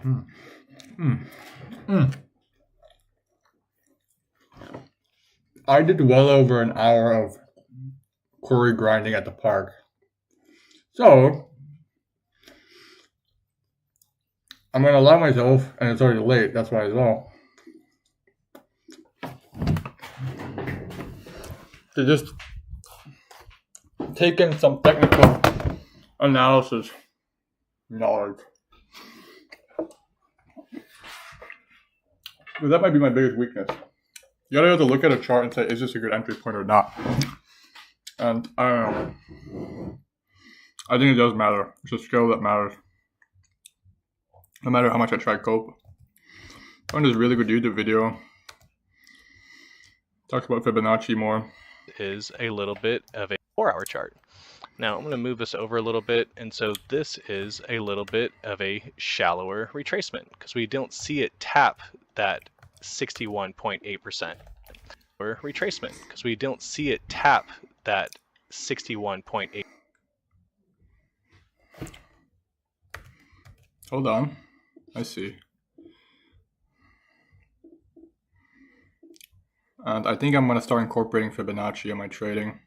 Mm. Mm. Mm. I did well over an hour of curry grinding at the park. So, I'm going to allow myself, and it's already late, that's why as well, to just take in some technical analysis knowledge. But that might be my biggest weakness. You gotta be able to look at a chart and say, is this a good entry point or not? And I don't know. I think it does matter. It's a skill that matters. No matter how much I try cope. I found this really good YouTube video. Talks about Fibonacci more. Is a little bit of a 4-hour chart. Now I'm going to move this over a little bit, and so this is a little bit of a shallower retracement because we don't see it tap that 61.8%. Or retracement because we don't see it tap that 61.8. Hold on. I see. And I think I'm going to start incorporating Fibonacci in my trading.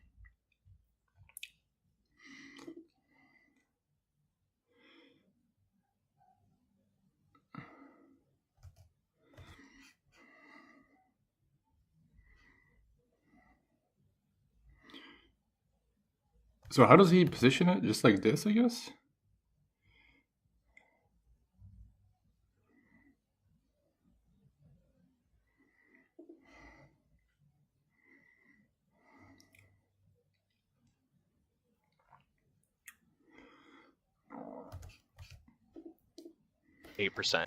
So how does he position it? Just like this, I guess? %.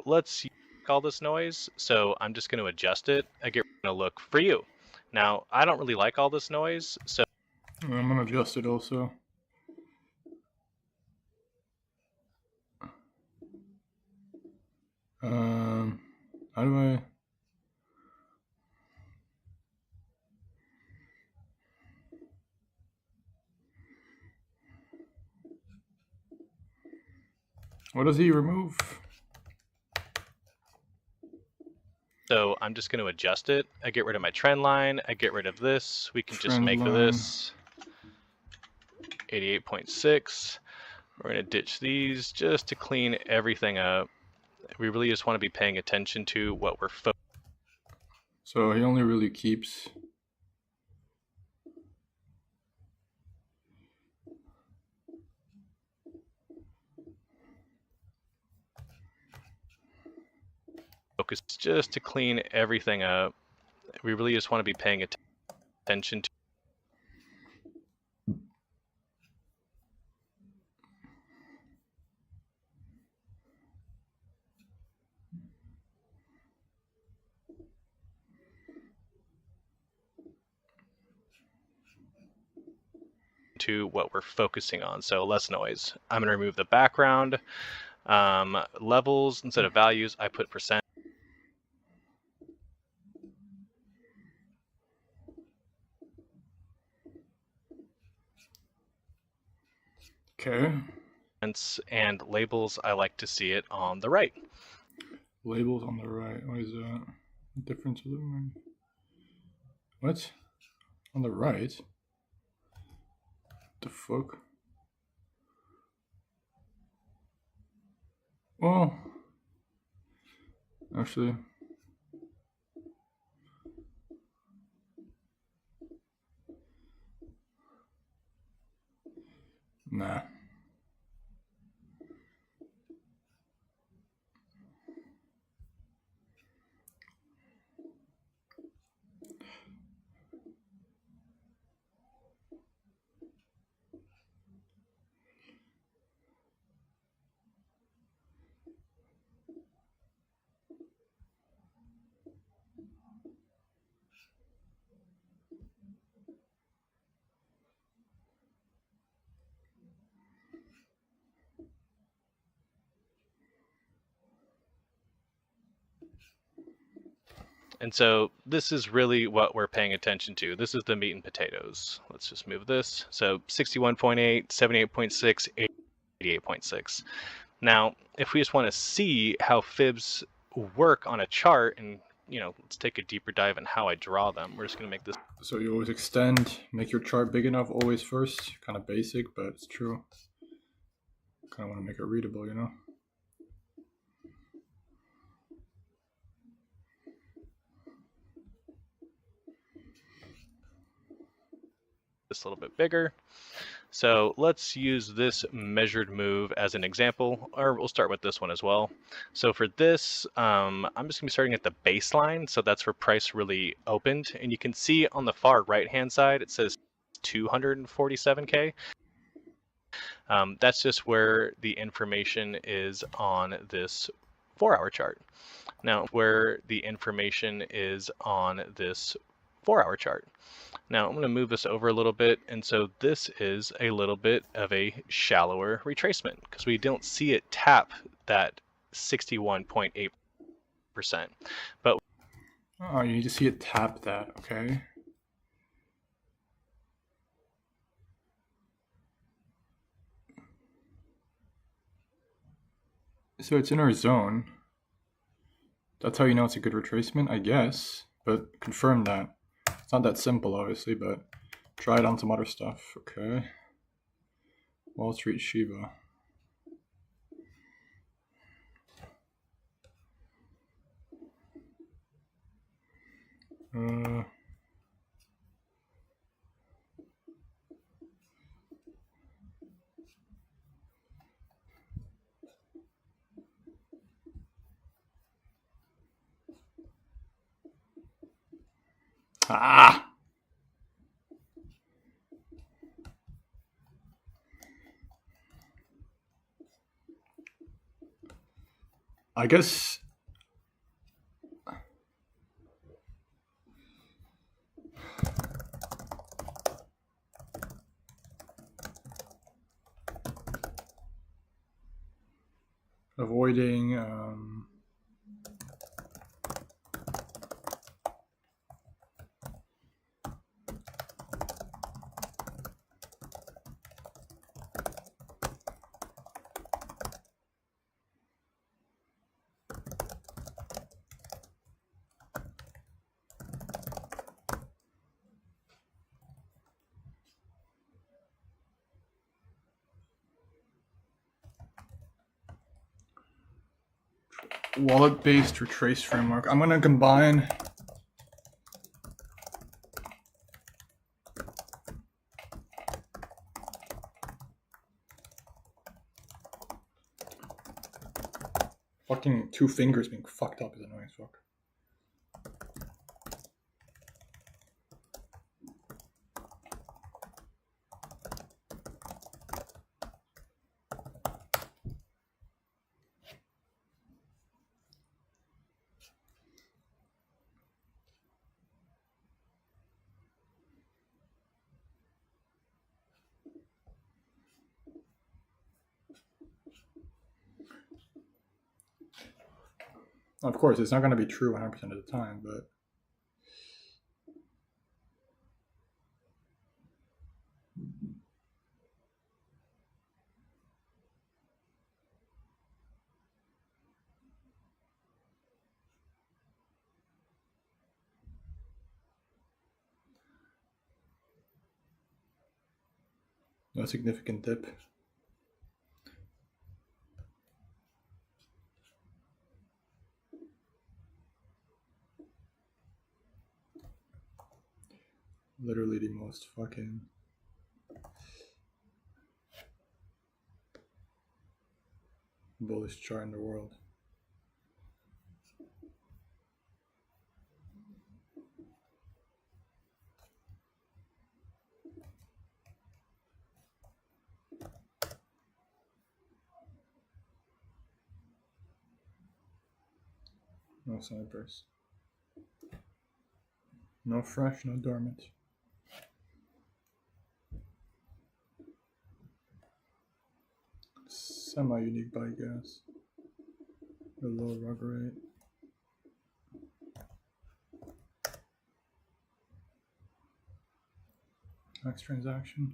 Let's call this noise, so I'm just going to adjust it. I get going to look for you. Now, I don't really like all this noise, so I'm going to adjust it also. How do I... What does he remove? So I'm just going to adjust it. I get rid of my trend line. I get rid of this. We can just make this 88.6. We're going to ditch these just to clean everything up. We really just want to be paying attention to what we're focusing. So he only really keeps... Focus just to clean everything up. We really just want to be paying attention to what we're focusing on. So less noise. I'm going to remove the background. Levels, instead of values, I put percent. Okay. And labels, I like to see it on the right. Labels on the right. What is that? Difference of them? What? On the right? The fuck? Well, actually, nah. And so this is really what we're paying attention to. This is the meat and potatoes. Let's just move this. So 61.8, 78.6, 88.6. Now, if we just want to see how fibs work on a chart, and let's take a deeper dive in how I draw them. We're just going to make this. So you always extend, make your chart big enough always first. Kind of basic, but it's true. Kind of want to make it readable, you know? This a little bit bigger. So let's use this measured move as an example, or we'll start with this one as well. So for this, I'm just gonna be starting at the baseline. So that's where price really opened. And you can see on the far right-hand side, it says 247K. That's just where the information is on this 4-hour chart. Now, where the information is on this 4-hour chart. Now I'm going to move this over a little bit, and so this is a little bit of a shallower retracement because we don't see it tap that 61.8%. But oh, you need to see it tap that, okay? So it's in our zone. That's how you know it's a good retracement, I guess. But confirm that. It's not that simple, obviously, but try it on some other stuff. Okay. Wall Street Shiba. Ah! I guess avoiding wallet-based retrace framework. I'm gonna combine fucking two fingers being fucked up is annoying as fuck. Of course, it's not going to be true 100% of the time, but no significant dip. Literally the most fucking bullish chart in the world. No snipers. No fresh, no dormant. Semi-unique buy gas. A low rug rate. Next transaction.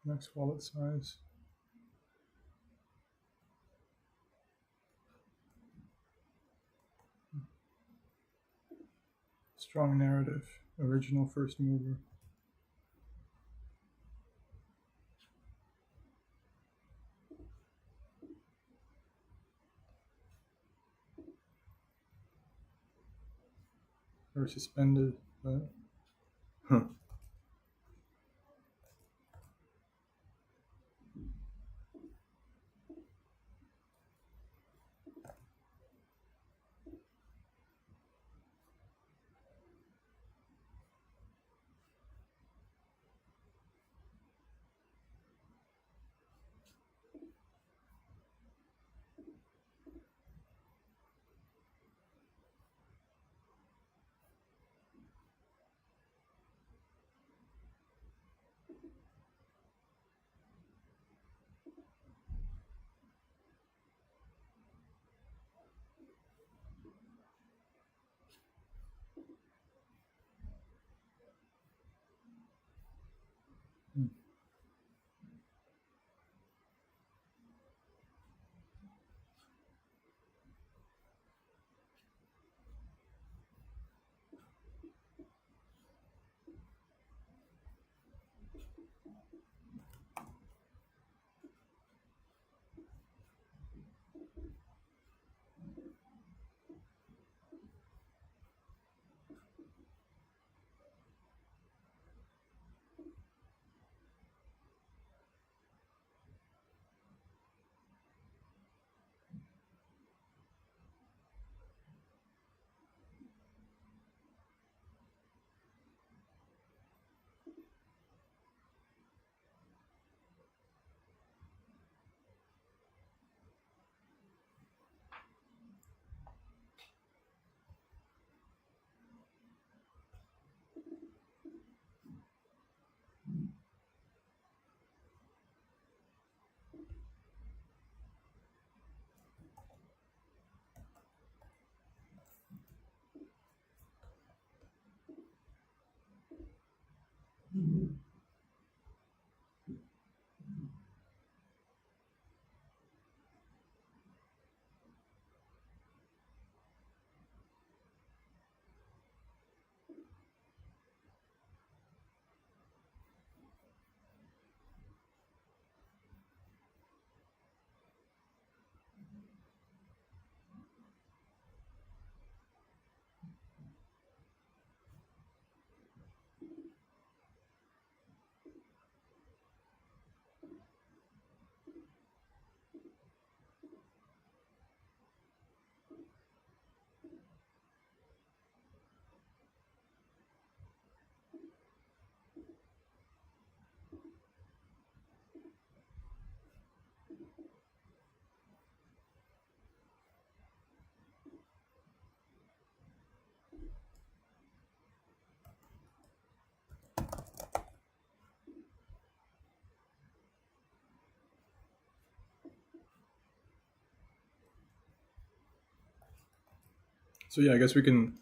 Max wallet size. Strong narrative. Original first mover. Or suspended, but huh. So yeah, I guess we can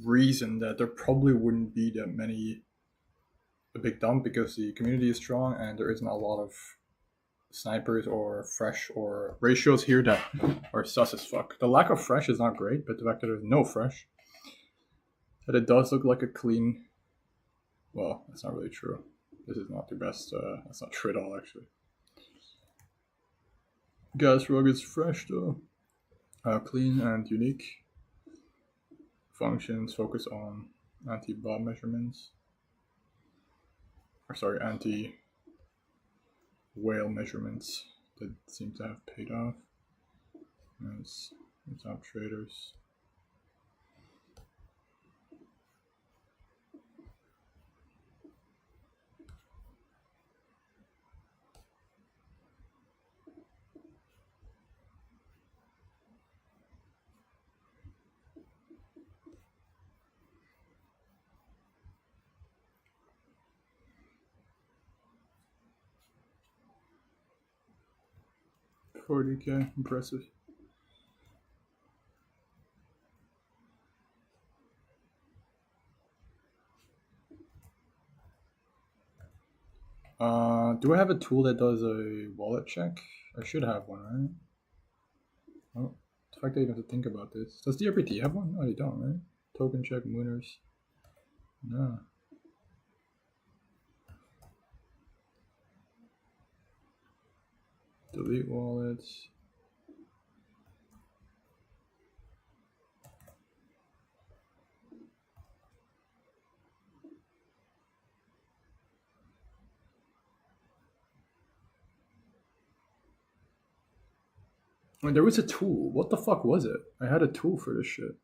reason that there probably wouldn't be that many a big dump because the community is strong and there isn't a lot of snipers or fresh or ratios here that are sus as fuck. The lack of fresh is not great, but the fact that there's no fresh, that it does look like a clean. Well, that's not really true. This is not the best. That's not true at all, actually. Gas rug is fresh though. Clean and unique. Functions focus on anti-bot measurements. Or sorry, anti-whale measurements that seem to have paid off. As top traders. 40k, impressive. Do I have a tool that does a wallet check? I should have one, right? Oh, the fact that I even have to think about this. Does the RPT have one? No, they don't, right? Token check, Mooners. No. Delete wallets. I mean, there was a tool. What the fuck was it? I had a tool for this shit.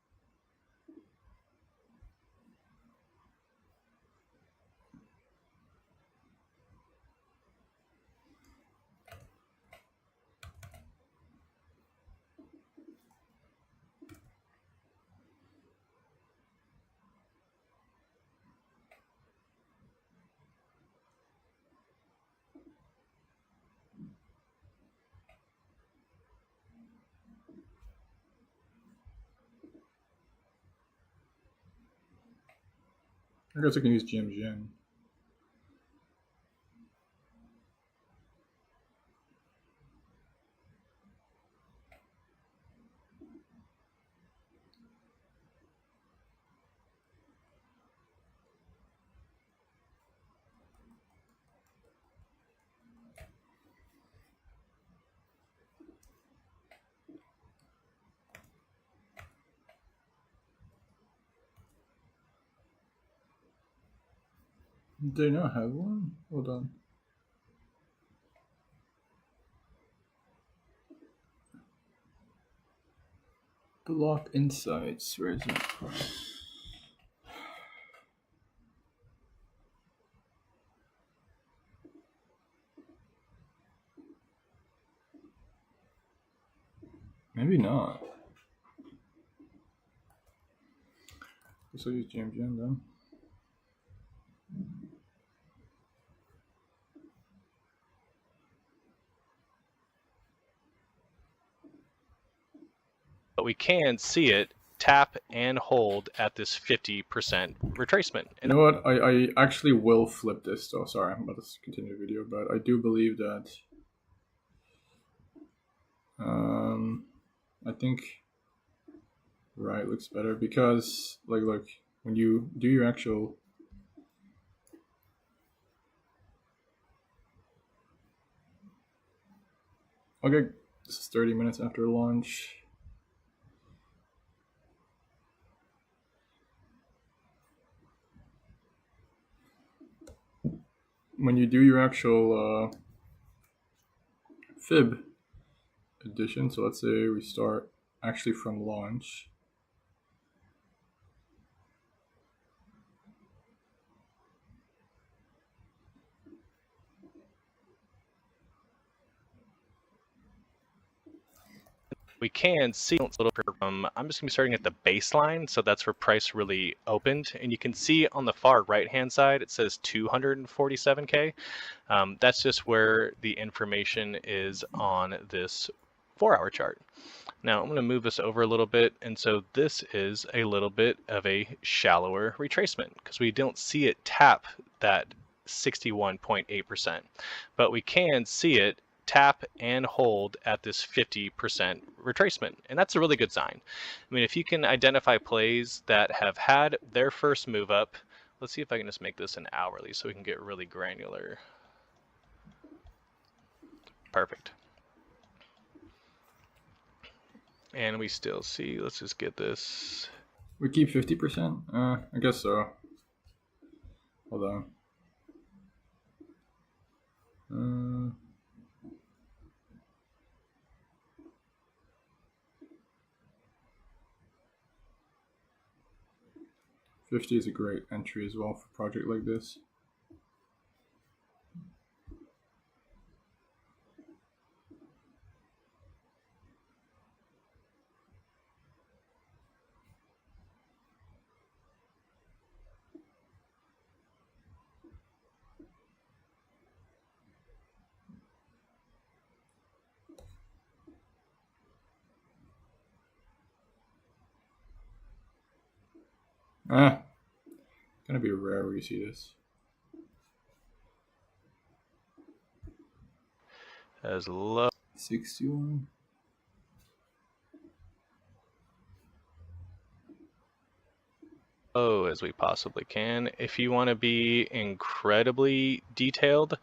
I guess I can use GMGN. Do they not have one? Hold on. Block insights. Where is it? Maybe not. Guess I'll use GMGN then. But we can see it tap and hold at this 50% retracement. You know what? I actually will flip this though. Sorry, I'm about to continue the video, but I do believe that I think right looks better because like look, when you do your actual okay, this is 30 minutes after launch. When you do your actual fib edition, so let's say we start actually from launch. We can see a little bit from, I'm just gonna be starting at the baseline, so that's where price really opened. And you can see on the far right-hand side, it says 247K. That's just where the information is on this 4-hour chart. Now I'm gonna move this over a little bit, and so this is a little bit of a shallower retracement because we don't see it tap that 61.8%, but we can see it tap and hold at this 50% retracement, and that's a really good sign. I mean, if you can identify plays that have had their first move up, let's see if I can just make this an hourly so we can get really granular. Perfect. And we still see, let's just get this. We keep 50%? I guess so. Hold on. 50 is a great entry as well for a project like this. Gonna be rare where you see this. as low 61. as we possibly can. If you want to be incredibly detailed,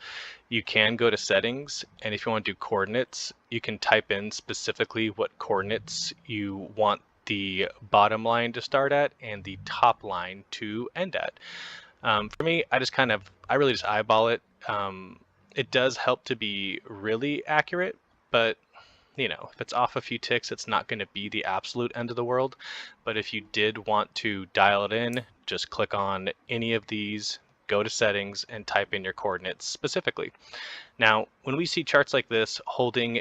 you can go to settings, and if you want to do coordinates, you can type in specifically what coordinates you want the bottom line to start at and the top line to end at. For me, I really just eyeball it. It does help to be really accurate, but if it's off a few ticks, it's not going to be the absolute end of the world. But if you did want to dial it in, just click on any of these, go to settings, and type in your coordinates specifically. Now, when we see charts like this holding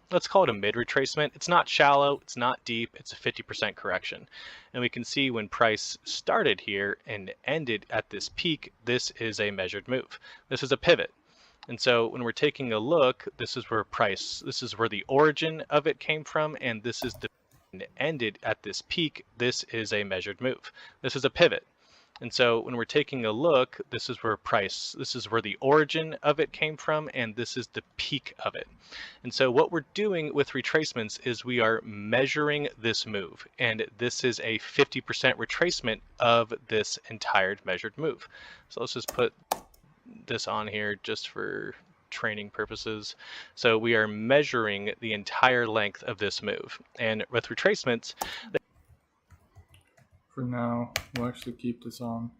let's call it a mid retracement, it's not shallow, it's not deep, it's a 50% correction. And we can see when price started here and ended at this peak, this is a measured move. This is a pivot. And so when we're taking a look, this is where the origin of it came from, and this is the ended at this peak. This is a measured move. This is a pivot. And so when we're taking a look, this is where the origin of it came from, and this is the peak of it. And so what we're doing with retracements is we are measuring this move, and this is a 50% retracement of this entire measured move. So let's just put this on here just for training purposes. So we are measuring the entire length of this move. And with retracements, for now, we'll actually keep this on.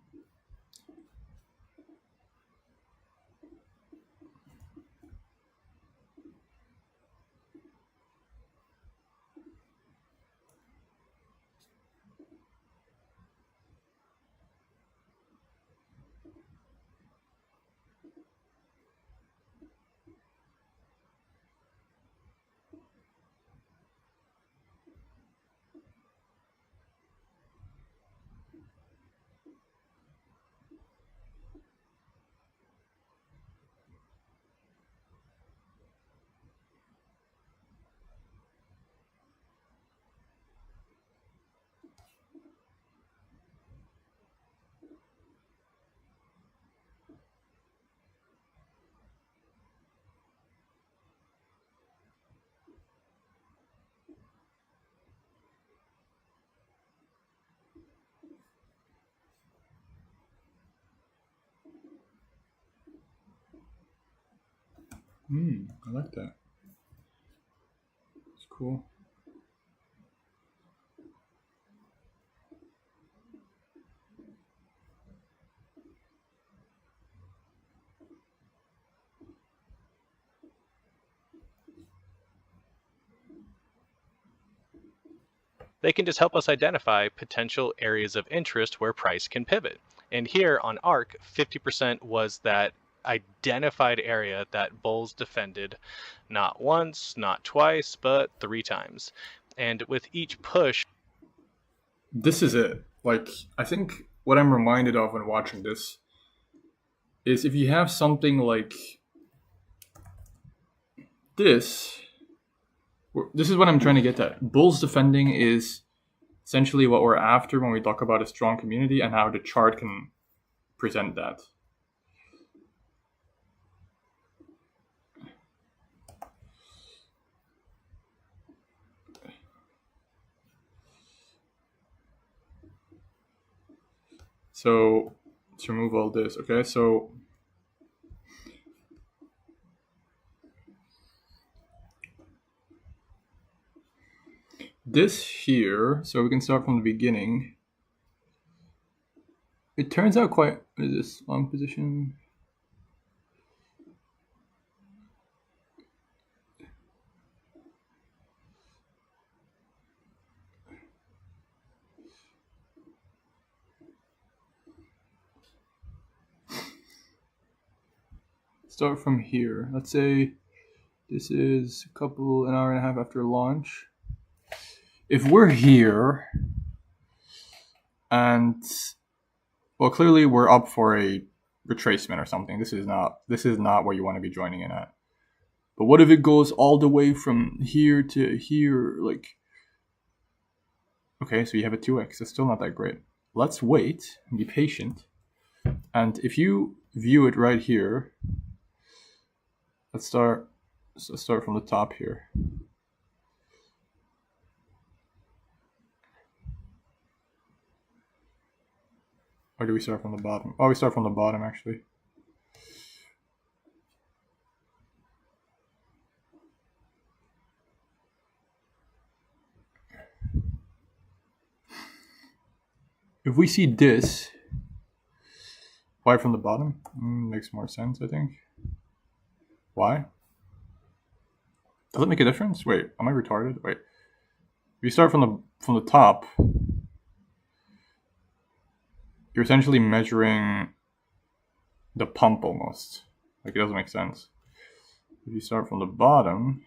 I like that. It's cool. they can just help us identify potential areas of interest where price can pivot. And here on ARK, 50% was that identified area that bulls defended not once, not twice, but 3 times. And with each push, this is it. Like, I think what I'm reminded of when watching this is if you have something like this is what I'm trying to get at. Bulls defending is essentially what we're after when we talk about a strong community and how the chart can present that. So let's remove all this, okay? So this here, so we can start from the beginning. It turns out quite, is this long position? Start from here. Let's say this is an hour and a half after launch. If we're here and, well, clearly we're up for a retracement or something. This is not what you want to be joining in at. But what if it goes all the way from here to here? Like, okay, so you have a 2x. That's still not that great. Let's wait and be patient. And if you view it right here, let's start So start from the top here. Or do we start from the bottom? Oh, we start from the bottom actually. If we see this, why from the bottom? Makes more sense, I think. Why? Does it make a difference? Wait, am I retarded? Wait. If you start from the top, you're essentially measuring the pump almost. Like, it doesn't make sense. If you start from the bottom,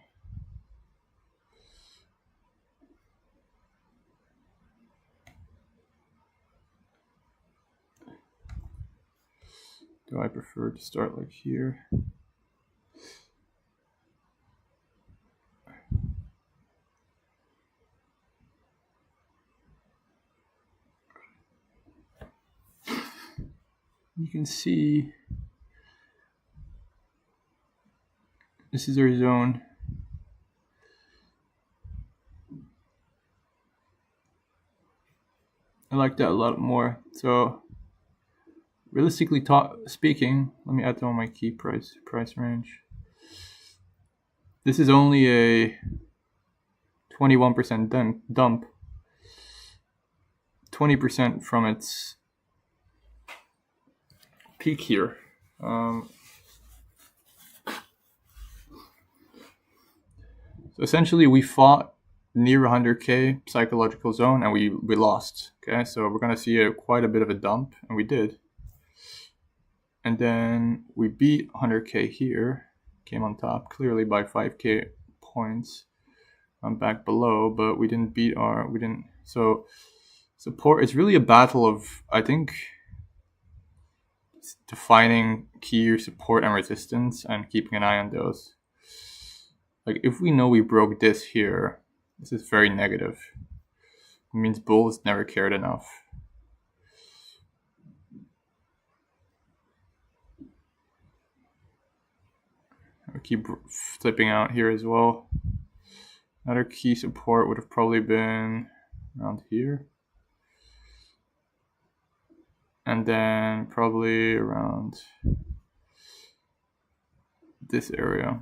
do I prefer to start like here? You can see this is our zone. I like that a lot more. So realistically speaking, let me add to all my key price range. This is only a 21% dump. 20% from its peak here. So essentially we fought near 100k psychological zone and we lost. Okay, so we're gonna see quite a bit of a dump, and we did. And then we beat 100k here, came on top clearly by 5k points. I'm back below, but we didn't beat so support. It's really a battle of, I think, defining key support and resistance and keeping an eye on those. Like, if we know we broke this here, this is very negative. It means bulls never cared enough. I'll keep flipping out here as well. Another key support would have probably been around here. And then probably around this area.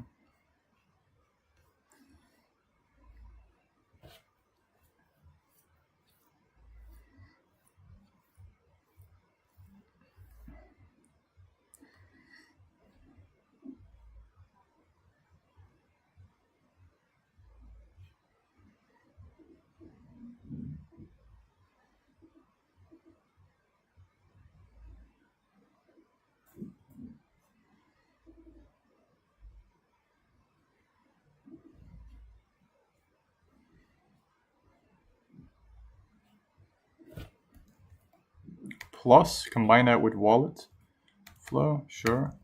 Plus, combine that with wallet flow, sure.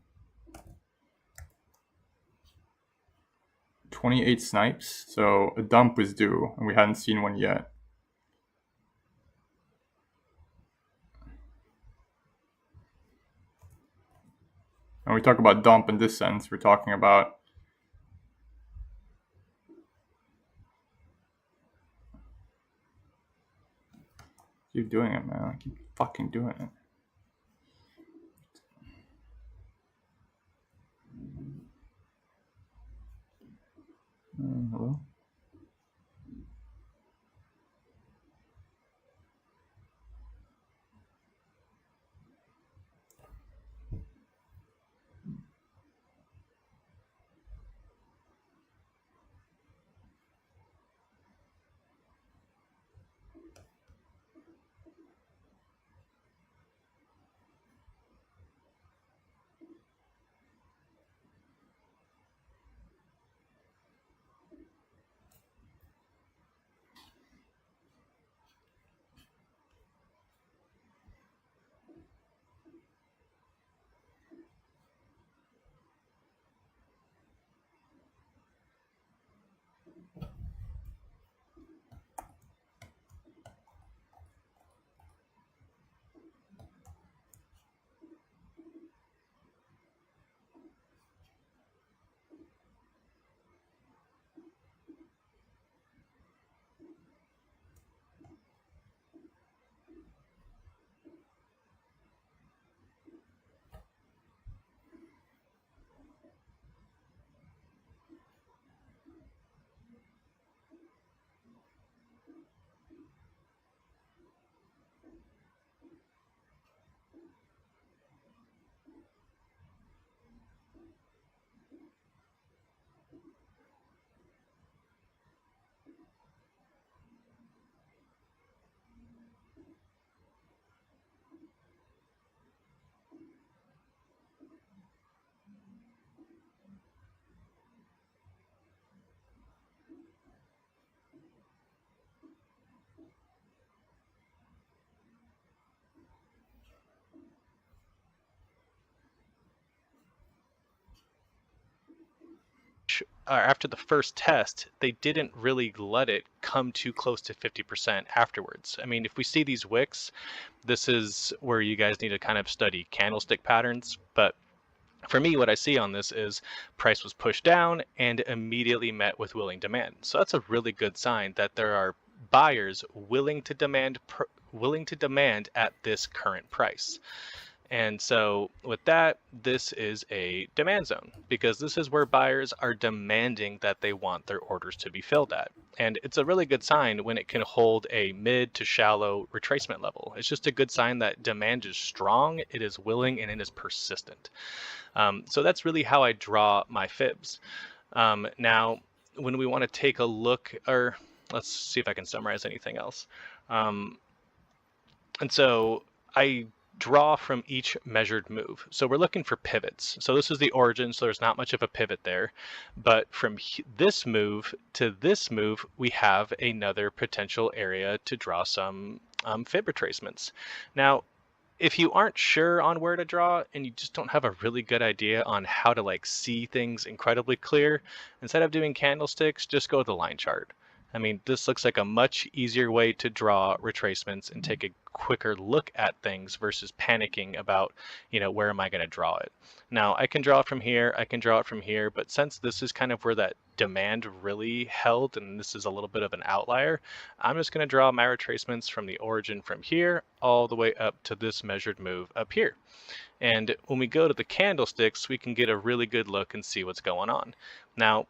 28 snipes, so a dump was due, and we hadn't seen one yet. When we talk about dump in this sense, we're talking about keep doing it, man. Keep fucking doing it. Hello? after the first test, they didn't really let it come too close to 50% afterwards. I mean, if we see these wicks, this is where you guys need to kind of study candlestick patterns. But for me, what I see on this is price was pushed down and immediately met with willing demand. So that's a really good sign that there are buyers willing to demand at this current price. And so with that, this is a demand zone because this is where buyers are demanding that they want their orders to be filled at. And it's a really good sign when it can hold a mid to shallow retracement level. It's just a good sign that demand is strong, it is willing, and it is persistent. So that's really how I draw my fibs. Now, when we want to take a look, or let's see if I can summarize anything else. And so I draw from each measured move. So we're looking for pivots. So this is the origin, so there's not much of a pivot there. But from this move to this move, we have another potential area to draw some fib retracements. Now, if you aren't sure on where to draw and you just don't have a really good idea on how to like see things incredibly clear, instead of doing candlesticks, just go with the line chart. I mean, this looks like a much easier way to draw retracements and take a quicker look at things versus panicking about, where am I going to draw it? Now, I can draw it from here, I can draw it from here, but since this is kind of where that demand really held, and this is a little bit of an outlier, I'm just going to draw my retracements from the origin from here all the way up to this measured move up here. And when we go to the candlesticks, we can get a really good look and see what's going on. Now,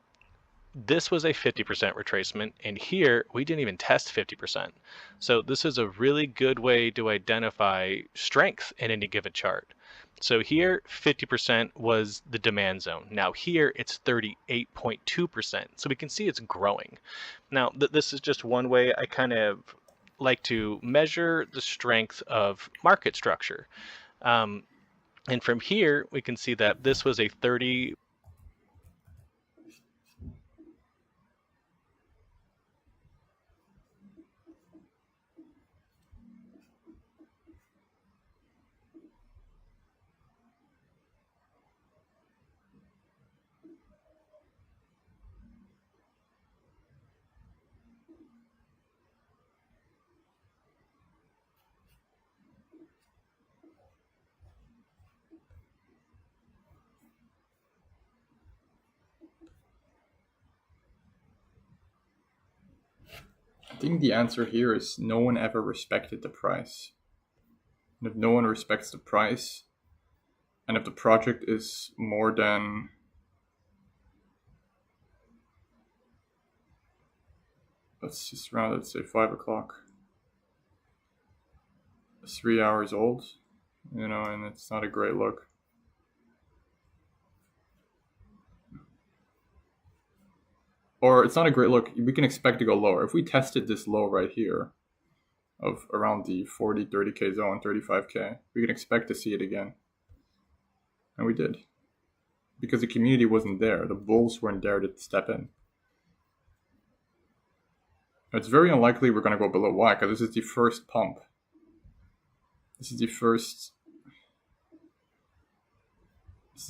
this was a 50% retracement, and here we didn't even test 50%. So this is a really good way to identify strength in any given chart. So here, 50% was the demand zone. Now here, it's 38.2%. So we can see it's growing. Now, this is just one way I kind of like to measure the strength of market structure. And from here, we can see that this was a 30. I think the answer here is no one ever respected the price. And if no one respects the price, and if the project is more than let's just round it, say 5 o'clock, 3 hours old, and it's not a great look. Or it's not a great look, we can expect to go lower. If we tested this low right here of around the 40, 30K zone, 35K, we can expect to see it again. And we did. Because the community wasn't there. The bulls weren't there to step in. It's very unlikely we're going to go below. Why? Because this is the first pump. This is the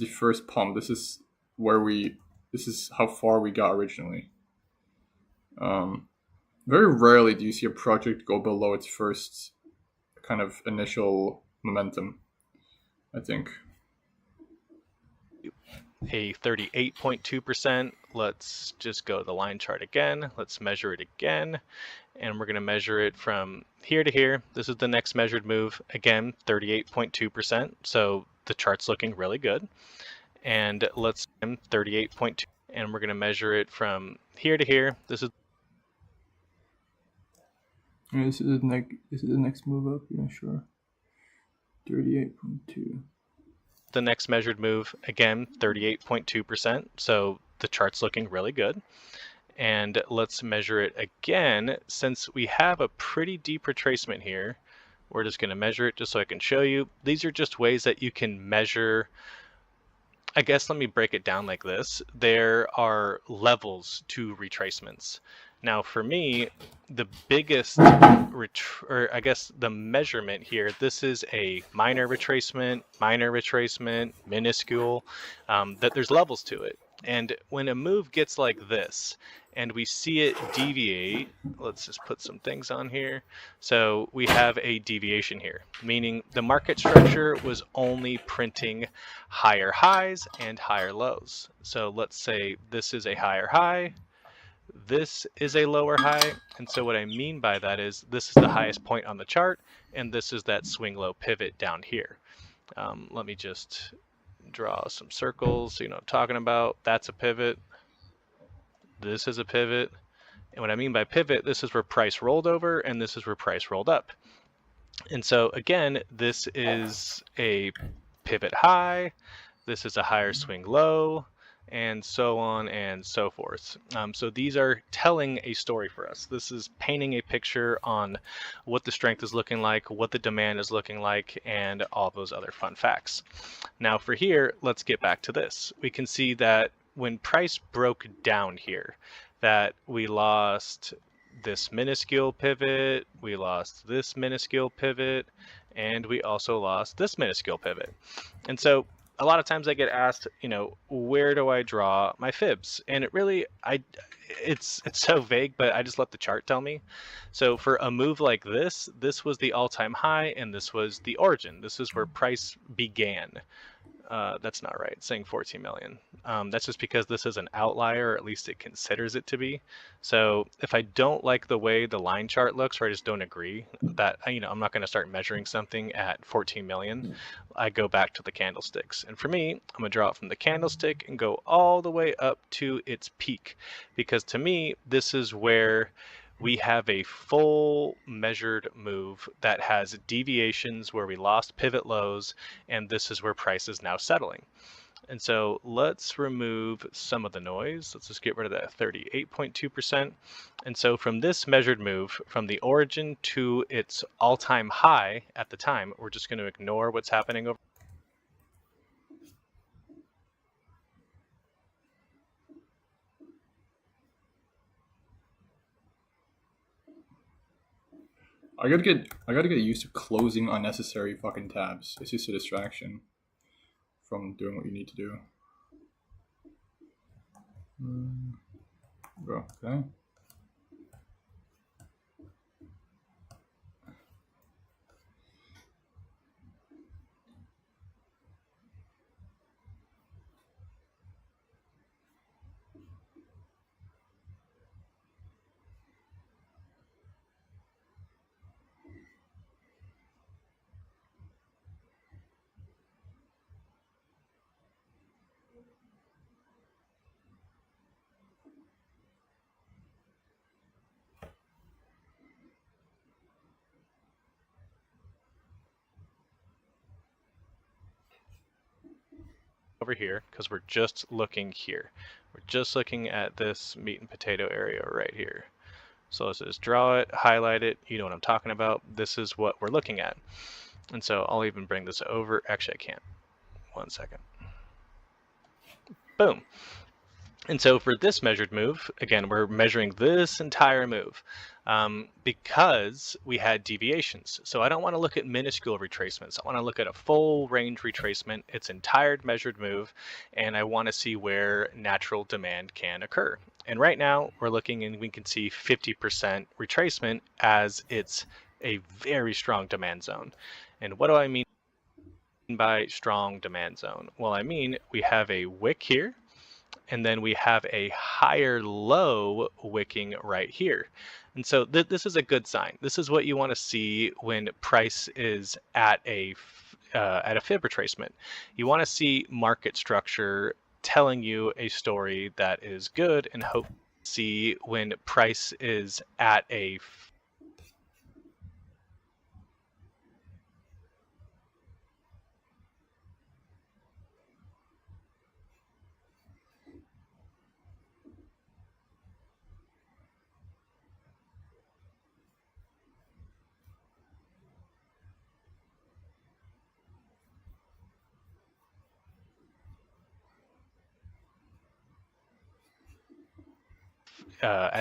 first pump. This is how far we got originally. Very rarely do you see a project go below its first kind of initial momentum, I think. A 38.2%. Let's just go to the line chart again. Let's measure it again. And we're going to measure it from here to here. This is the next measured move. Again, 38.2%. So the chart's looking really good. And let's 38.2. And we're going to measure it from here to here. This is the next move up. Yeah, sure. 38.2. The next measured move, again, 38.2%. So the chart's looking really good. And let's measure it again. Since we have a pretty deep retracement here, we're just going to measure it just so I can show you. These are just ways that you can measure. I guess let me break it down like this. There are levels to retracements. Now for me, the biggest, the measurement here, this is a minor retracement, minuscule, that there's levels to it. And when a move gets like this, and we see it deviate, let's just put some things on here. So we have a deviation here, meaning the market structure was only printing higher highs and higher lows. So let's say this is a higher high, this is a lower high, and so what I mean by that is this is the highest point on the chart, and this is that swing low pivot down here. Let me just draw some circles so you know what I'm talking about. That's a pivot. This is a pivot. And what I mean by pivot, this is where price rolled over, and this is where price rolled up. And so again, this is a pivot high, this is a higher swing low, and so on and so forth. So these are telling a story for us. This is painting a picture on what the strength is looking like, what the demand is looking like, and all those other fun facts. Now for here, let's get back to this. We can see that when price broke down here, that we lost this minuscule pivot, we lost this minuscule pivot, and we also lost this minuscule pivot. And so a lot of times I get asked, you know, where do I draw my fibs? And it really, it's so vague, but I just let the chart tell me. So for a move like this, this was the all-time high, and this was the origin. This is where price began. That's not right, it's saying 14 million. That's just because this is an outlier, or at least it considers it to be. So if I don't like the way the line chart looks, or I just don't agree that, you know, I'm not going to start measuring something at 14 million, I go back to the candlesticks. And for me, I'm going to draw it from the candlestick and go all the way up to its peak, because to me, this is where we have a full measured move that has deviations where we lost pivot lows, and this is where price is now settling. And so let's remove some of the noise. Let's just get rid of that 38.2%. And so from this measured move, from the origin to its all-time high at the time, we're just going to ignore what's happening over. I gotta get used to closing unnecessary fucking tabs. It's just a distraction from doing what you need to do. Okay. Over here, because we're just looking here. We're just looking at this meat and potato area right here. So let's just draw it, highlight it, you know what I'm talking about. This is what we're looking at. And so I'll even bring this over. Actually, I can't. 1 second. Boom. And so for this measured move, again, we're measuring this entire move because we had deviations. So I don't want to look at minuscule retracements. I want to look at a full range retracement, its entire measured move, and I want to see where natural demand can occur. And right now we're looking and we can see 50% retracement as it's a very strong demand zone. And what do I mean by strong demand zone? Well, I mean we have a wick here, and then we have a higher low wicking right here. And so this is a good sign. This is what you want to see when price is at a fib retracement. You want to see market structure telling you a story that is good, and hope to see when price is at a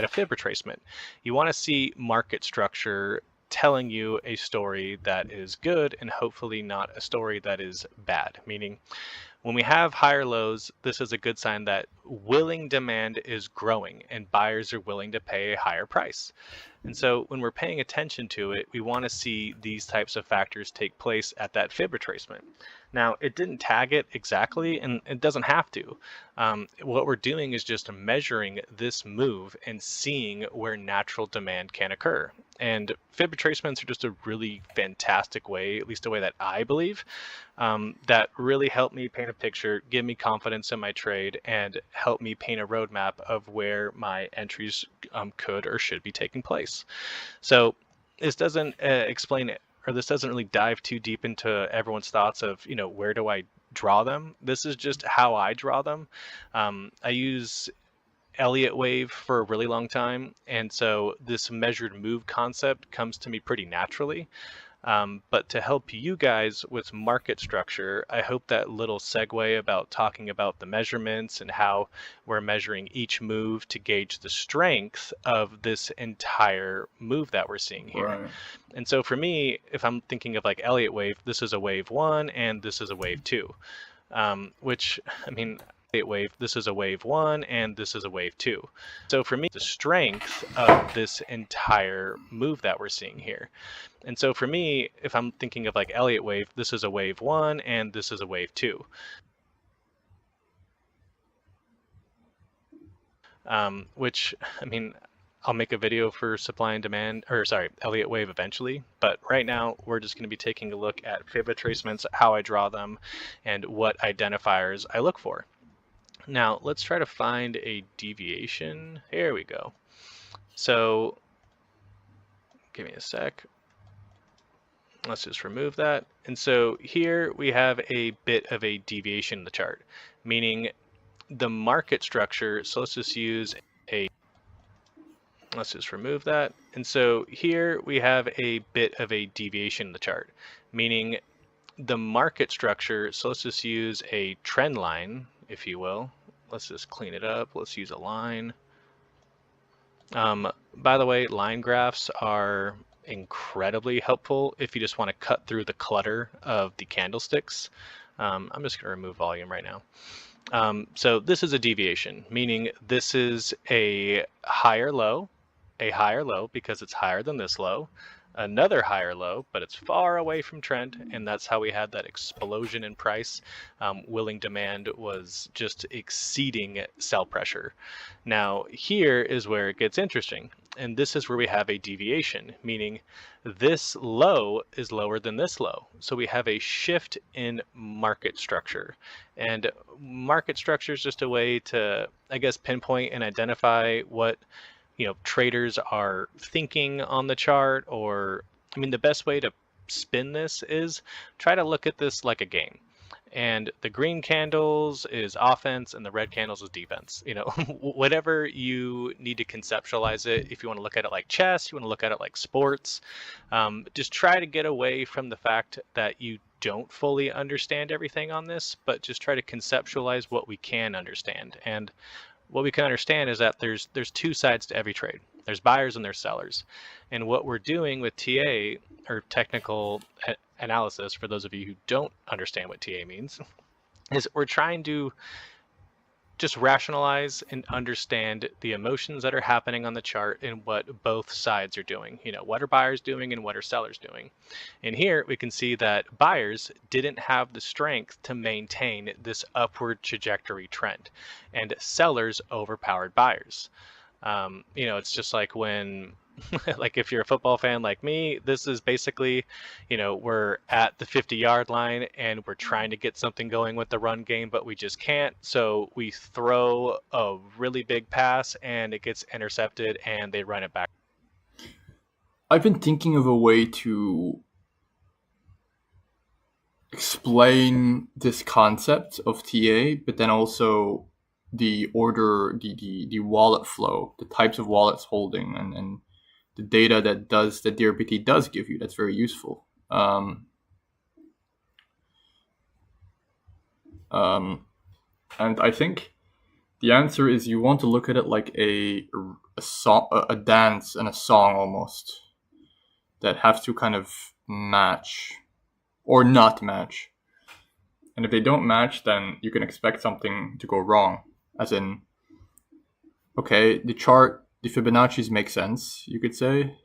fib retracement. You want to see market structure telling you a story that is good, and hopefully not a story that is bad. Meaning, When we have higher lows, this is a good sign that willing demand is growing and buyers are willing to pay a higher price. And so when we're paying attention to it, we want to see these types of factors take place at that fib retracement. Now, it didn't tag it exactly, and it doesn't have to. What we're doing is just measuring this move and seeing where natural demand can occur. And fib retracements are just a really fantastic way, at least a way that I believe, that really help me paint a picture, give me confidence in my trade, and help me paint a roadmap of where my entries could or should be taking place. So this doesn't explain it, or this doesn't really dive too deep into everyone's thoughts of, where do I draw them? This is just how I draw them. I use Elliott wave for a really long time, and so this measured move concept comes to me pretty naturally. But to help you guys with market structure, I hope that little segue about talking about the measurements and how we're measuring each move to gauge the strength of this entire move that we're seeing here. Right. And so for me, if I'm thinking of like Elliott wave, this is a wave 1 and this is a wave 2, which, I mean, wave, this is a wave 1 and this is a wave 2. So for me, the strength of this entire move that we're seeing here. And so for me, if I'm thinking of like Elliott wave, this is a wave 1 and this is a wave 2. Which, I mean, I'll make a video for supply and demand, or sorry, Elliott wave eventually. But right now, we're just going to be taking a look at fib retracements, how I draw them, and what identifiers I look for. Now, let's try to find a deviation. Here we go. So, give me a sec. Let's just remove that. And so here we have a bit of a deviation in the chart, meaning the market structure. So let's just use let's just remove that. And so here we have a bit of a deviation in the chart, meaning the market structure. So let's just use a trend line, if you will. Let's just clean it up. Let's use a line. By the way, line graphs are incredibly helpful if you just want to cut through the clutter of the candlesticks. I'm just going to remove volume right now. So this is a deviation, meaning this is a higher low because it's higher than this low, another higher low, but it's far away from trend, and that's how we had that explosion in price. Willing demand was just exceeding sell pressure. Now here is where it gets interesting, and this is where we have a deviation, meaning this low is lower than this low. So we have a shift in market structure, and market structure is just a way to, I guess, pinpoint and identify what traders are thinking on the chart. Or, I mean, the best way to spin this is try to look at this like a game. And the green candles is offense and the red candles is defense. Whatever you need to conceptualize it. If you want to look at it like chess, you want to look at it like sports, just try to get away from the fact that you don't fully understand everything on this, but just try to conceptualize what we can understand. And what we can understand is that there's two sides to every trade. There's buyers and there's sellers. And what we're doing with TA, or technical analysis, for those of you who don't understand what TA means, is we're trying to just rationalize and understand the emotions that are happening on the chart and what both sides are doing. What are buyers doing and what are sellers doing? And here we can see that buyers didn't have the strength to maintain this upward trajectory trend, and sellers overpowered buyers. It's just like when like if you're a football fan like me, this is basically, we're at the 50-yard line and we're trying to get something going with the run game, but we just can't. So we throw a really big pass and it gets intercepted and they run it back. I've been thinking of a way to explain this concept of TA, but then also the order, the wallet flow, the types of wallets holding, and the data that DRPT does give you. That's very useful. And I think the answer is you want to look at it like a song, a dance and a song almost, that have to kind of match or not match. And if they don't match, then you can expect something to go wrong. As in, okay, the chart, the Fibonacci's make sense, you could say.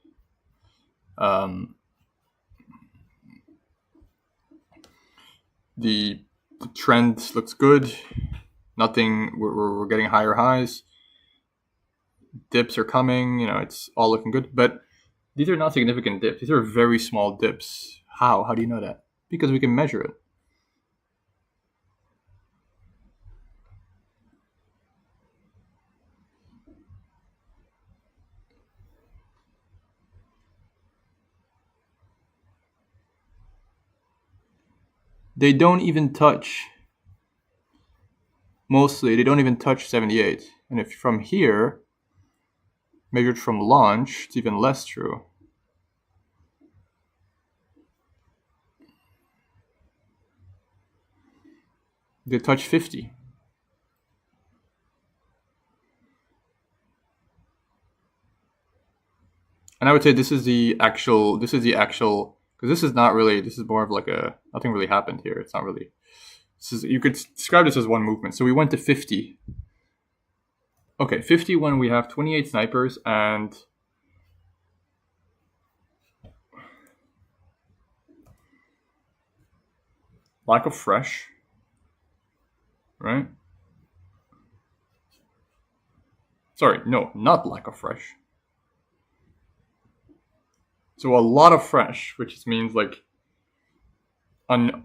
The trend looks good. Nothing, we're getting higher highs. Dips are coming, it's all looking good. But these are not significant dips. These are very small dips. How? How do you know that? Because we can measure it. They don't even touch. Mostly, they don't even touch 78. And if from here, measured from launch, it's even less true. They touch 50. And I would say this is the actual, because this is not really, this is more of like nothing really happened here. It's not really, you could describe this as one movement. So we went to 50. Okay, 50 when we have 28 snipers and lack of fresh, right? Sorry, no, not lack of fresh. So a lot of fresh, which means like unknowing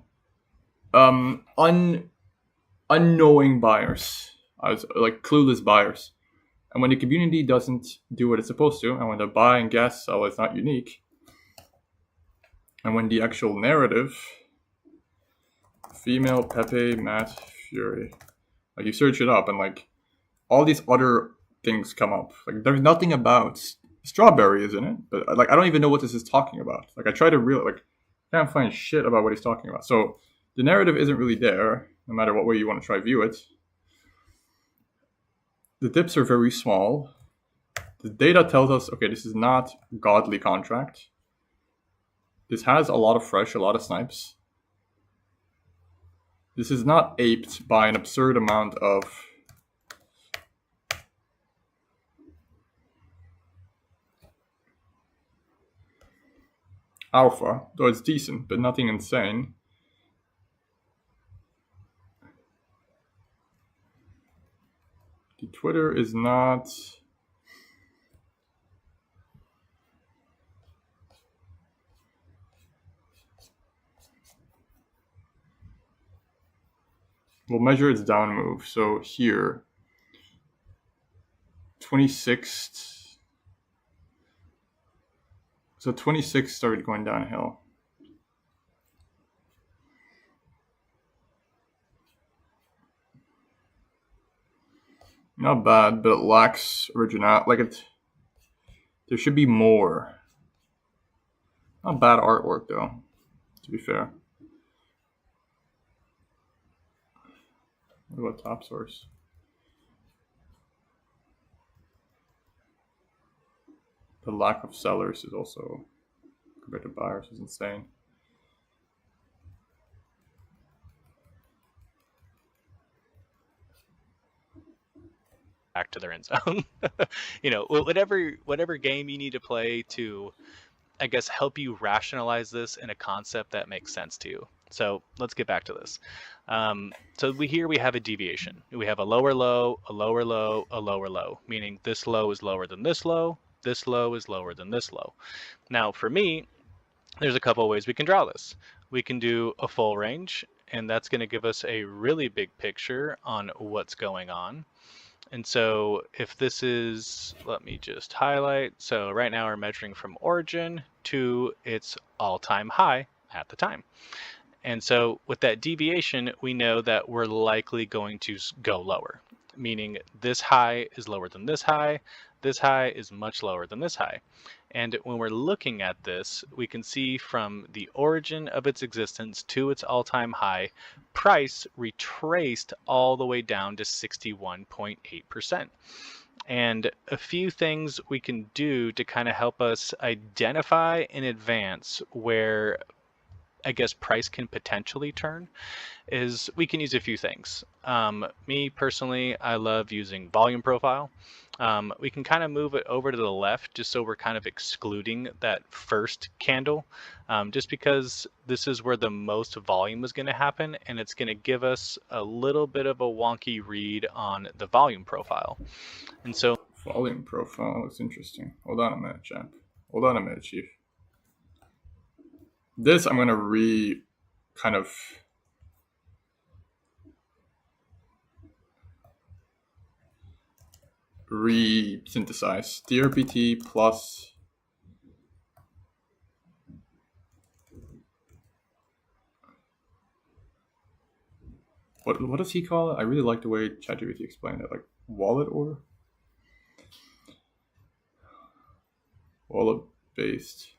buyers, like clueless buyers. And when the community doesn't do what it's supposed to, and when the buy and guess sell is not unique, and when the actual narrative, female Pepe Matt Fury, like you search it up and like all these other things come up. Like there's nothing about strawberry is in it, but like I don't even know what this is talking about. Like I try to really can't find shit about what he's talking about. So the narrative isn't really there, no matter what way you want to try view it. The dips are very small. The data tells us, okay, this is not godly contract. This has a lot of fresh, a lot of snipes. This is not aped by an absurd amount of alpha, though it's decent, but nothing insane. The Twitter is not... We'll measure its down move. So here, 26th. So 26 started going downhill. Not bad, but it lacks originality. There should be more. Not bad artwork though, to be fair. What about top source? The lack of sellers is also, compared to buyers, is insane. Back to their end zone. Whatever game you need to play to, I guess, help you rationalize this in a concept that makes sense to you. So let's get back to this. So we have a deviation. We have a lower low, a lower low, a lower low, meaning this low is lower than this low is lower than this low. Now for me, there's a couple of ways we can draw this. We can do a full range, and that's going to give us a really big picture on what's going on. And so if this is, let me just highlight. So right now we're measuring from origin to its all-time high at the time. And so with that deviation, we know that we're likely going to go lower, meaning this high is lower than this high is much lower than this high. And when we're looking at this, we can see from the origin of its existence to its all-time high, price retraced all the way down to 61.8%. And a few things we can do to kind of help us identify in advance where I guess price can potentially turn is we can use a few things. Me personally, I love using volume profile. We can kind of move it over to the left just so we're kind of excluding that first candle, just because this is where the most volume is going to happen, and it's going to give us a little bit of a wonky read on the volume profile. And so volume profile looks interesting. Hold on a minute, champ. Hold on a minute, chief. This I'm going to kind of re-synthesize. DRPT plus what does he call it? I really like the way ChatGPT explained it, like wallet order? Wallet based.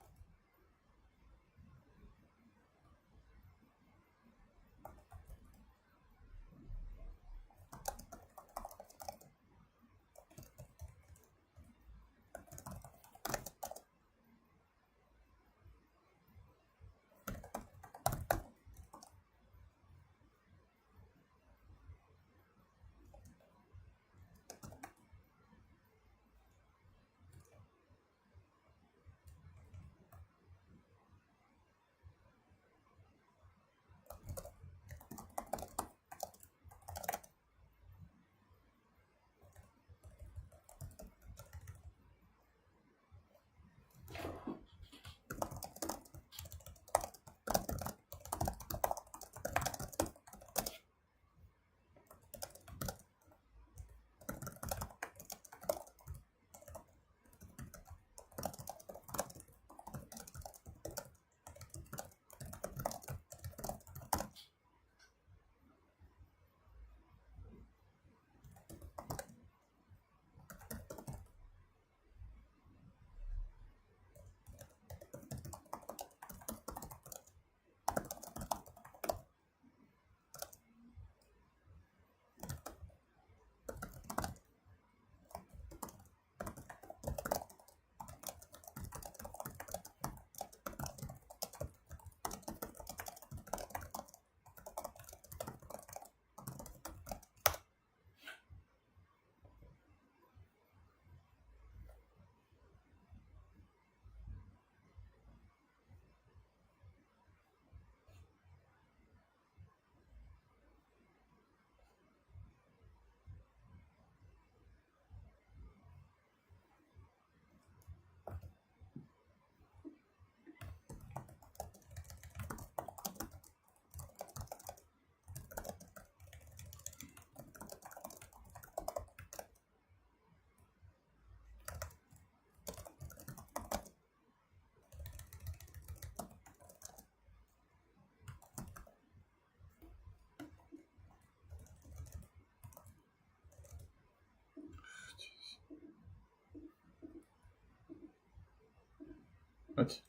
What?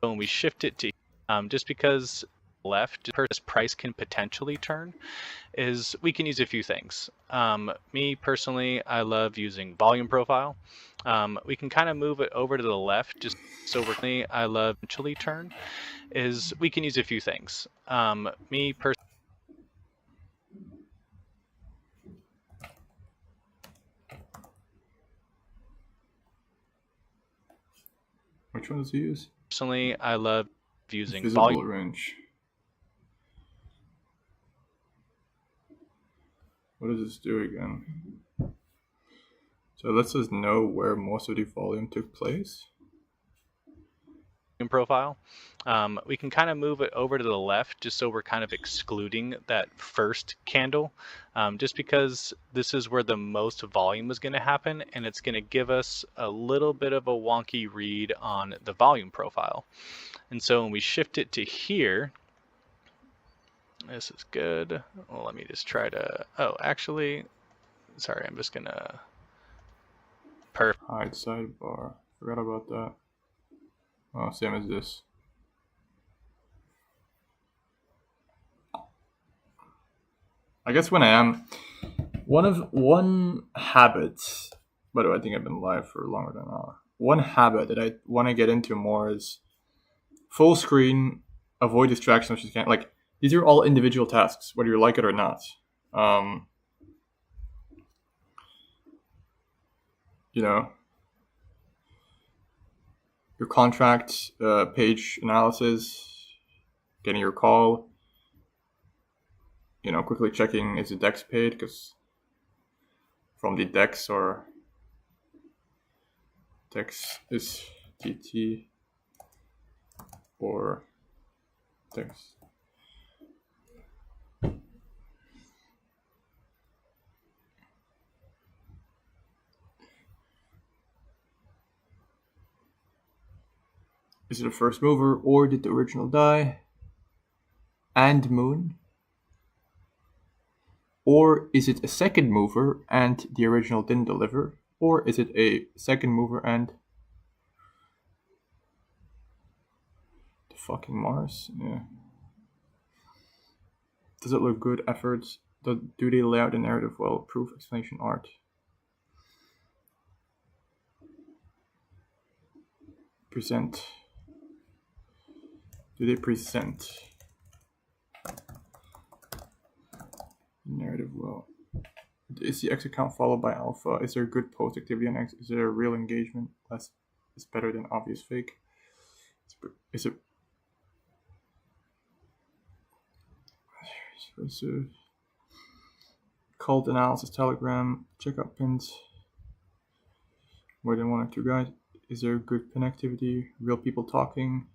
when we shift it to just because left price can potentially turn is we can use a few things. Me personally, I love using volume profile. We can kind of move it over to the left just so I love potentially turn is we can use a few things. Me personally. Which one does he use? Personally, I love using Visible volume range. What does this do again? So it lets us know where most of the volume took place. profile. We can kind of move it over to the left just so we're kind of excluding that first candle, just because this is where the most volume is going to happen, and it's going to give us a little bit of a wonky read on the volume profile. And so when we shift it to here, this is good. Well, let me just try to, oh, actually, sorry, I'm just gonna hide sidebar. Forgot about that. Oh, same as this. I guess when I am one habit, by the way, I think I've been live for longer than an hour. One habit that I want to get into more is full screen, avoid distractions. You can't like these are all individual tasks, whether you like it or not. You know, your contract page analysis, getting your call. You know, quickly checking is the DEX paid because from the DEX or DEX is TT or DEX. Is it a first mover or did the original die? And moon? Or is it a second mover and the original didn't deliver? Or is it a second mover and the fucking Mars? Yeah. Does it look good? Efforts? Do they lay out the narrative well? Proof, explanation, art. Present. Do they present narrative well? Is the X account followed by alpha? Is there good post activity on X? Is there a real engagement? Less is better than obvious fake. Is it? Cult analysis, Telegram, checkout pins. More than one or two guys. Is there good pin activity? Real people talking?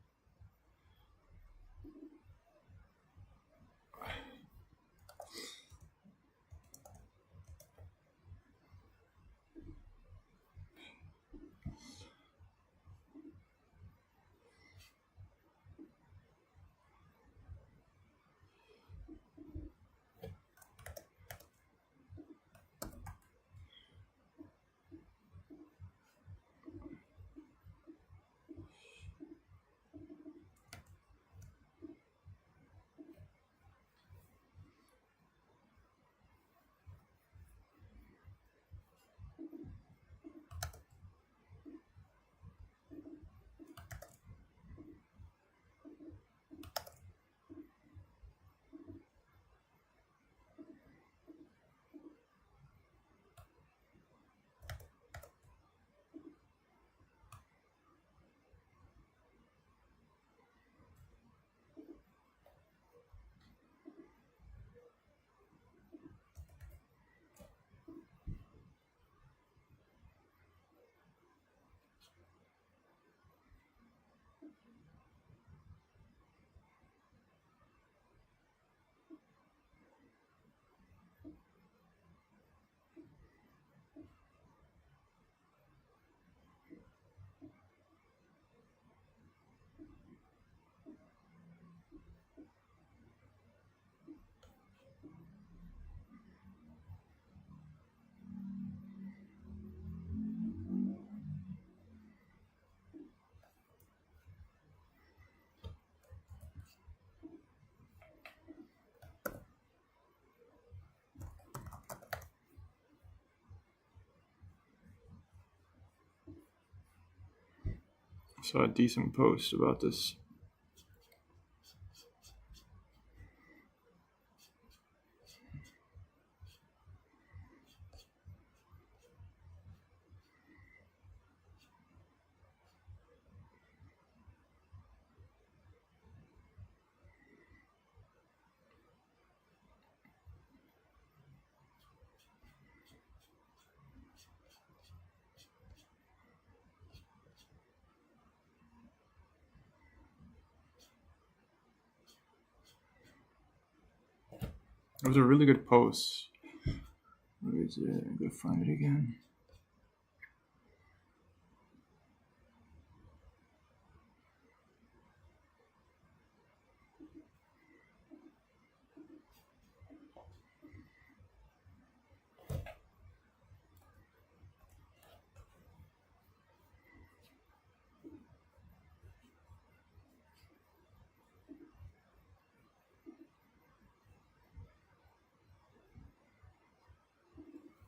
saw a decent post about this. It was a really good post. Where is it? I'm gonna find it again.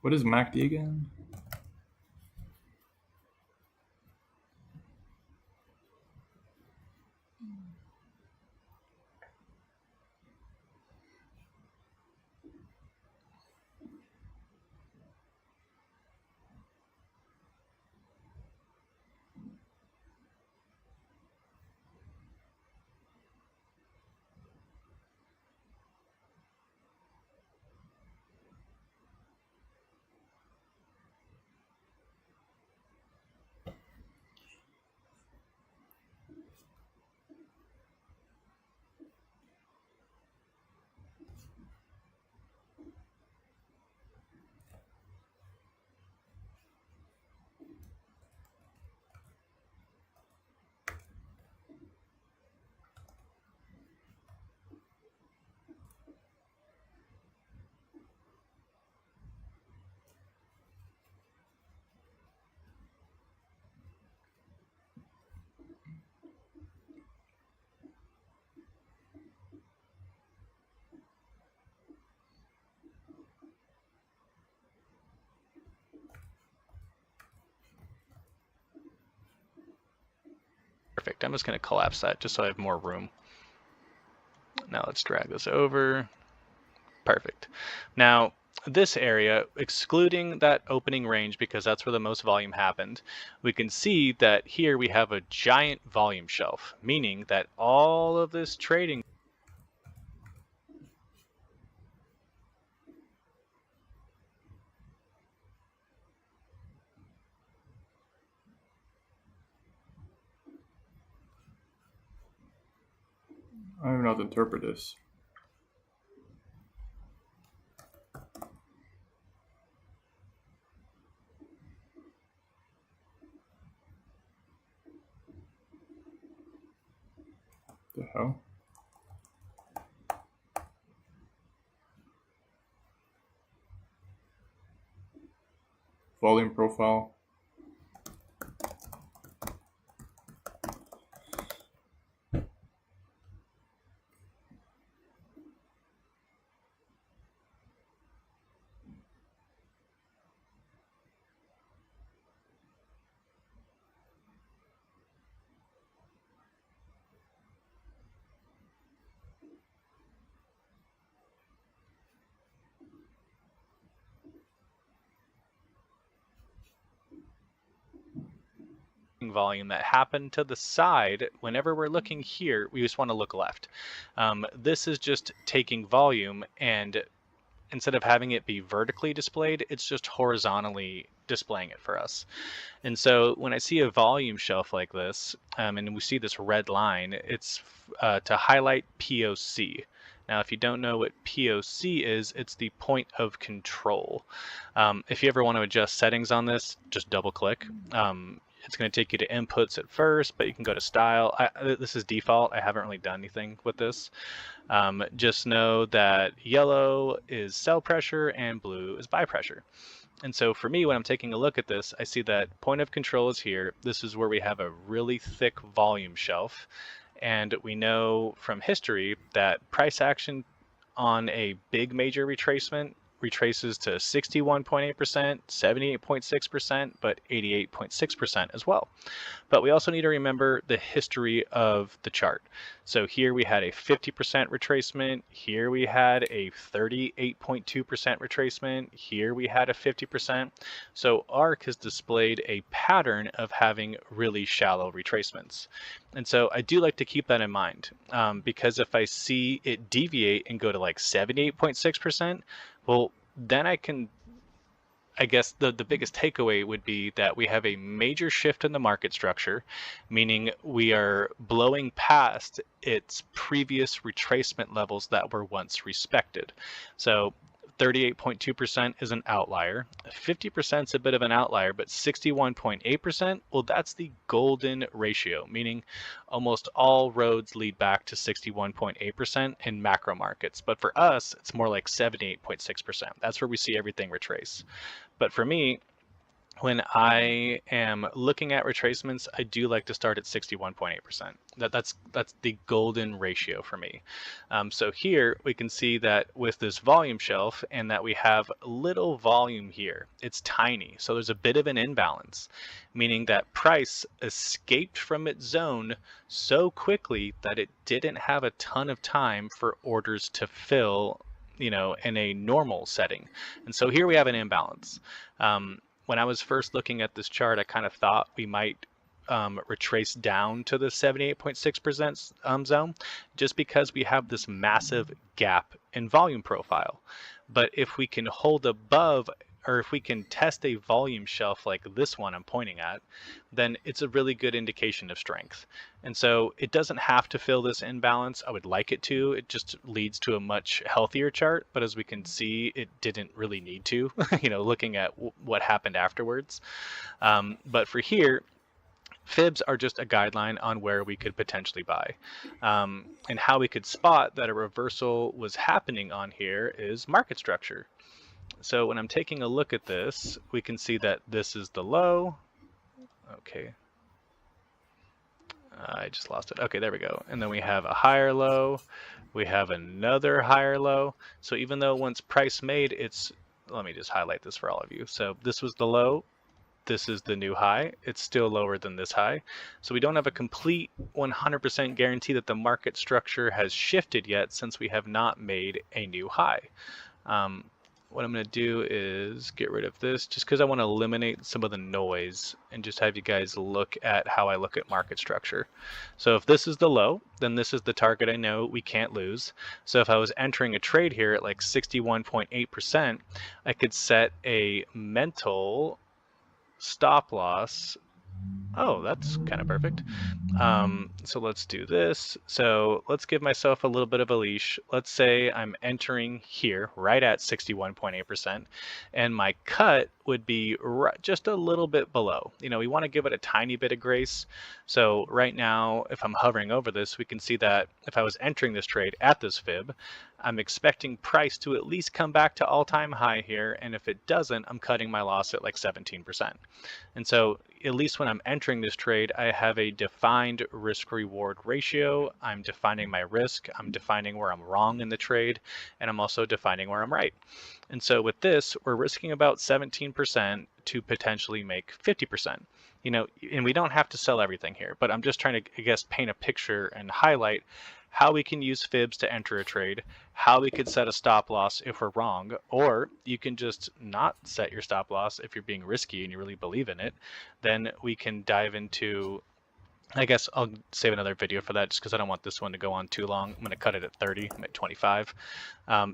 What is MACD again? Perfect. I'm just going to collapse that just so I have more room. Now let's drag this over. Perfect. Now, this area, excluding that opening range because that's where the most volume happened, we can see that here we have a giant volume shelf, meaning that all of this trading I don't even know how to interpret this. The hell? Volume profile. volume that happened to the side, whenever we're looking here, we just want to look left. This is just taking volume, and instead of having it be vertically displayed, it's just horizontally displaying it for us. And so when I see a volume shelf like this, and we see this red line, it's to highlight POC. Now, if you don't know what POC is, it's the point of control. If you ever want to adjust settings on this, just double click. It's going to take you to inputs at first, but you can go to style. This is default. I haven't really done anything with this. Just know that yellow is cell pressure and blue is buy pressure. And so for me, when I'm taking a look at this, I see that point of control is here. This is where we have a really thick volume shelf. And we know from history that price action on a big major retracement retraces to 61.8%, 78.6%, but 88.6% as well. But we also need to remember the history of the chart. So here we had a 50% retracement, here we had a 38.2% retracement, here we had a 50%. So ARK has displayed a pattern of having really shallow retracements. And so I do like to keep that in mind, because if I see it deviate and go to like 78.6%, well, then I guess the biggest takeaway would be that we have a major shift in the market structure, meaning we are blowing past its previous retracement levels that were once respected. So 38.2% is an outlier. 50% is a bit of an outlier, but 61.8%, well, that's the golden ratio, meaning almost all roads lead back to 61.8% in macro markets. But for us, it's more like 78.6%. That's where we see everything retrace. But for me, when I am looking at retracements, I do like to start at 61.8%. That's the golden ratio for me. So here we can see that with this volume shelf and that we have little volume here, it's tiny. So there's a bit of an imbalance, meaning that price escaped from its zone so quickly that it didn't have a ton of time for orders to fill, in a normal setting. And so here we have an imbalance. When I was first looking at this chart, I kind of thought we might retrace down to the 78.6% zone, just because we have this massive gap in volume profile. But if we can hold above, or if we can test a volume shelf like this one I'm pointing at, then it's a really good indication of strength. And so it doesn't have to fill this imbalance. I would like it to. It just leads to a much healthier chart. But as we can see, it didn't really need to, looking at what happened afterwards. But for here, fibs are just a guideline on where we could potentially buy. And how we could spot that a reversal was happening on here is market structure. So when I'm taking a look at this, we can see that this is the low. Okay. I just lost it. Okay, there we go. And then we have a higher low. We have another higher low. So even though once price made, let me just highlight this for all of you. So this was the low. This is the new high. It's still lower than this high. So we don't have a complete 100% guarantee that the market structure has shifted yet, since we have not made a new high. What I'm going to do is get rid of this, just because I want to eliminate some of the noise and just have you guys look at how I look at market structure. So if this is the low, then this is the target I know we can't lose. So if I was entering a trade here at like 61.8%, I could set a mental stop loss. Oh, that's kind of perfect. So let's do this. So let's give myself a little bit of a leash. Let's say I'm entering here right at 61.8%, and my cut would be just a little bit below. We want to give it a tiny bit of grace. So right now, if I'm hovering over this, we can see that if I was entering this trade at this fib, I'm expecting price to at least come back to all-time high here, and if it doesn't, I'm cutting my loss at like 17%. And so at least when I'm entering this trade, I have a defined risk-reward ratio. I'm defining my risk, I'm defining where I'm wrong in the trade, and I'm also defining where I'm right. And so with this, we're risking about 17% to potentially make 50%. And we don't have to sell everything here, but I'm just trying to, I guess, paint a picture and highlight how we can use fibs to enter a trade, how we could set a stop loss if we're wrong, or you can just not set your stop loss if you're being risky and you really believe in it. Then we can dive into, I guess I'll save another video for that just because I don't want this one to go on too long. I'm going to cut it at 30, I'm at 25.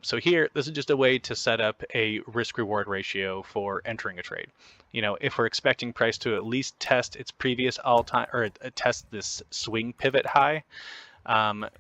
So here, this is just a way to set up a risk-reward ratio for entering a trade. If we're expecting price to at least test its previous all-time, or test this swing pivot high,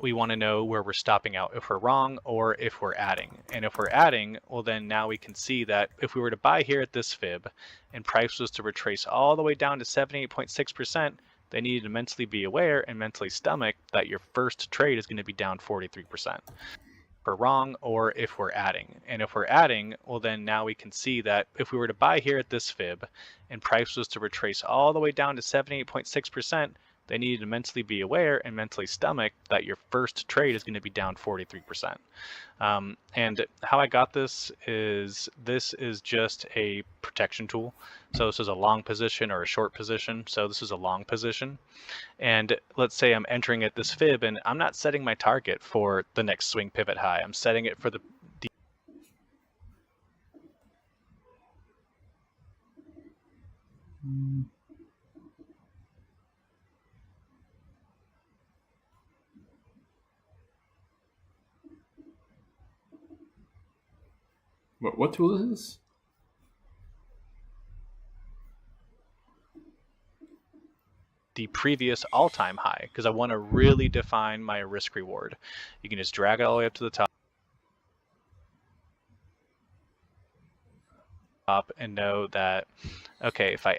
we want to know where we're stopping out if we're wrong or if we're adding. And if we're adding, well, then now we can see that if we were to buy here at this fib and price was to retrace all the way down to 78.6%, they need to mentally be aware and mentally stomach that your first trade is going to be down 43%. If we're wrong or if we're adding. And if we're adding, well, then now we can see that if we were to buy here at this fib and price was to retrace all the way down to 78.6%, they need to mentally be aware and mentally stomach that your first trade is going to be down 43%. And how I got this is just a protection tool. So this is a long position or a short position. So this is a long position. And let's say I'm entering at this fib and I'm not setting my target for the next swing pivot high. I'm setting it for the What tool is this? the previous all-time high, because I want to really define my risk reward. You can just drag it all the way up to the top and know that, okay, if I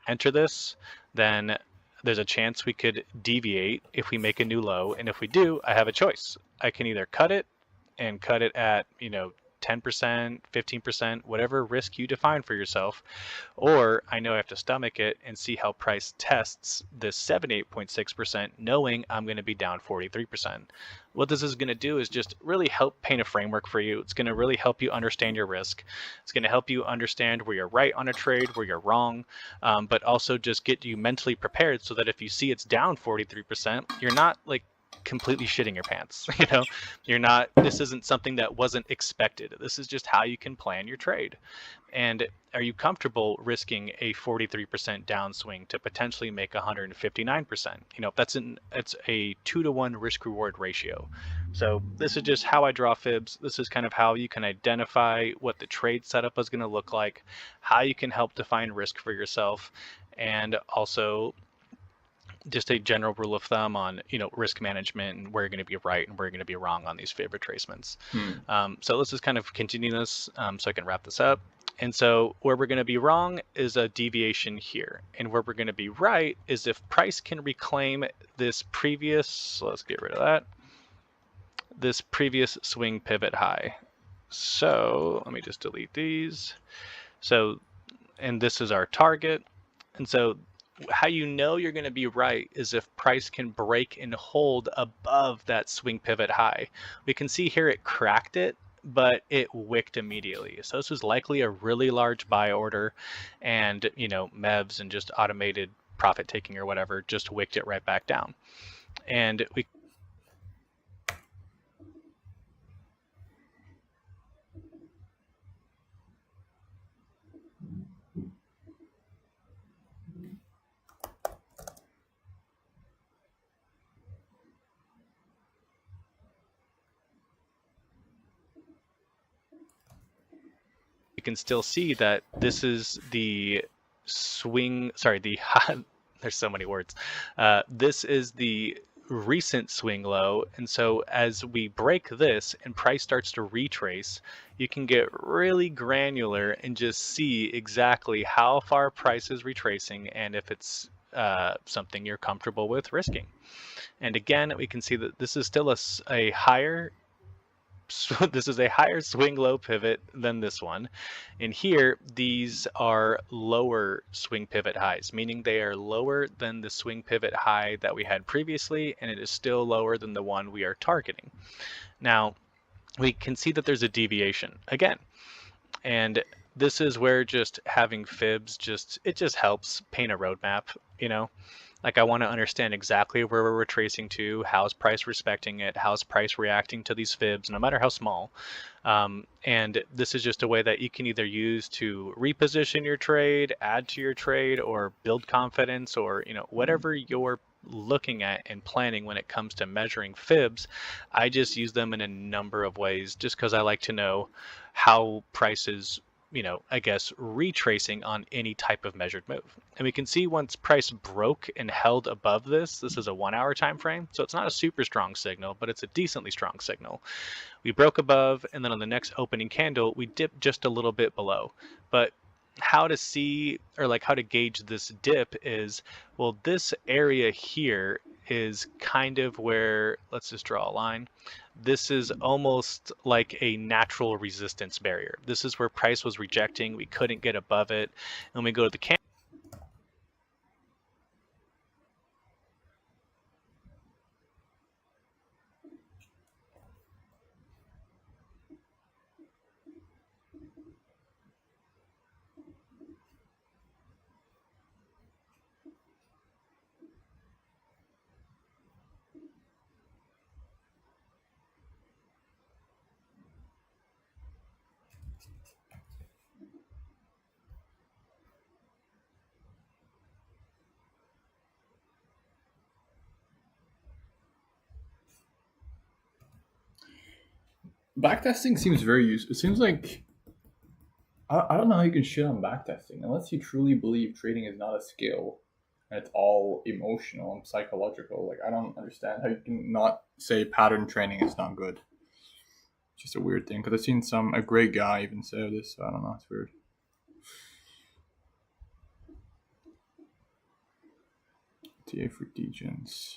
enter this, then there's a chance we could deviate if we make a new low. And if we do, I have a choice. I can either cut it and cut it at, 10%, 15%, whatever risk you define for yourself, or I know I have to stomach it and see how price tests this 78.6%, knowing I'm going to be down 43%. What this is going to do is just really help paint a framework for you. It's going to really help you understand your risk. It's going to help you understand where you're right on a trade, where you're wrong, but also just get you mentally prepared so that if you see it's down 43%, you're not like completely shitting your pants. You're not, this isn't something that wasn't expected. This is just how you can plan your trade. And are you comfortable risking a 43% downswing to potentially make 159%? It's a 2-to-1 risk reward ratio. So this is just how I draw fibs. This is kind of how you can identify what the trade setup is going to look like, how you can help define risk for yourself, and also just a general rule of thumb on risk management and where you're going to be right and where you're going to be wrong on these fib retracements. So let's just kind of continue this so I can wrap this up. And so where we're going to be wrong is a deviation here, and where we're going to be right is if price can reclaim this previous, so let's get rid of that, this previous swing pivot high. So let me just delete these. So, and this is our target. And so how you know you're going to be right is if price can break and hold above that swing pivot high. We can see here it cracked it, but it wicked immediately. So this was likely a really large buy order, and MEVs and just automated profit taking or whatever just wicked it right back down. And we can still see that this is the swing, there's so many words. This is the recent swing low, and so as we break this and price starts to retrace, you can get really granular and just see exactly how far price is retracing and if it's something you're comfortable with risking. And again, we can see that this is still a higher swing low pivot than this one. And here, these are lower swing pivot highs, meaning they are lower than the swing pivot high that we had previously, and it is still lower than the one we are targeting. Now, we can see that there's a deviation again. And this is where just having fibs it just helps paint a roadmap, Like I want to understand exactly where we're retracing to, how's price respecting it, how's price reacting to these fibs, no matter how small. And this is just a way that you can either use to reposition your trade, add to your trade, or build confidence, or whatever you're looking at and planning when it comes to measuring fibs. I just use them in a number of ways just because I like to know how price is I guess, retracing on any type of measured move. And we can see once price broke and held above this is a 1 hour time frame. So it's not a super strong signal, but it's a decently strong signal. We broke above, and then on the next opening candle, we dipped just a little bit below. But how to see, or like how to gauge this dip is, well, this area here is kind of where, let's just draw a line. This is almost like a natural resistance barrier. This is where price was rejecting. We couldn't get above it. And we go to the candle. Backtesting seems very useful. It seems like I don't know how you can shit on backtesting unless you truly believe trading is not a skill and it's all emotional and psychological. Like I don't understand how you can not say pattern training is not good. It's just a weird thing because I've seen a great guy even say this. So I don't know. It's weird. TA for degens.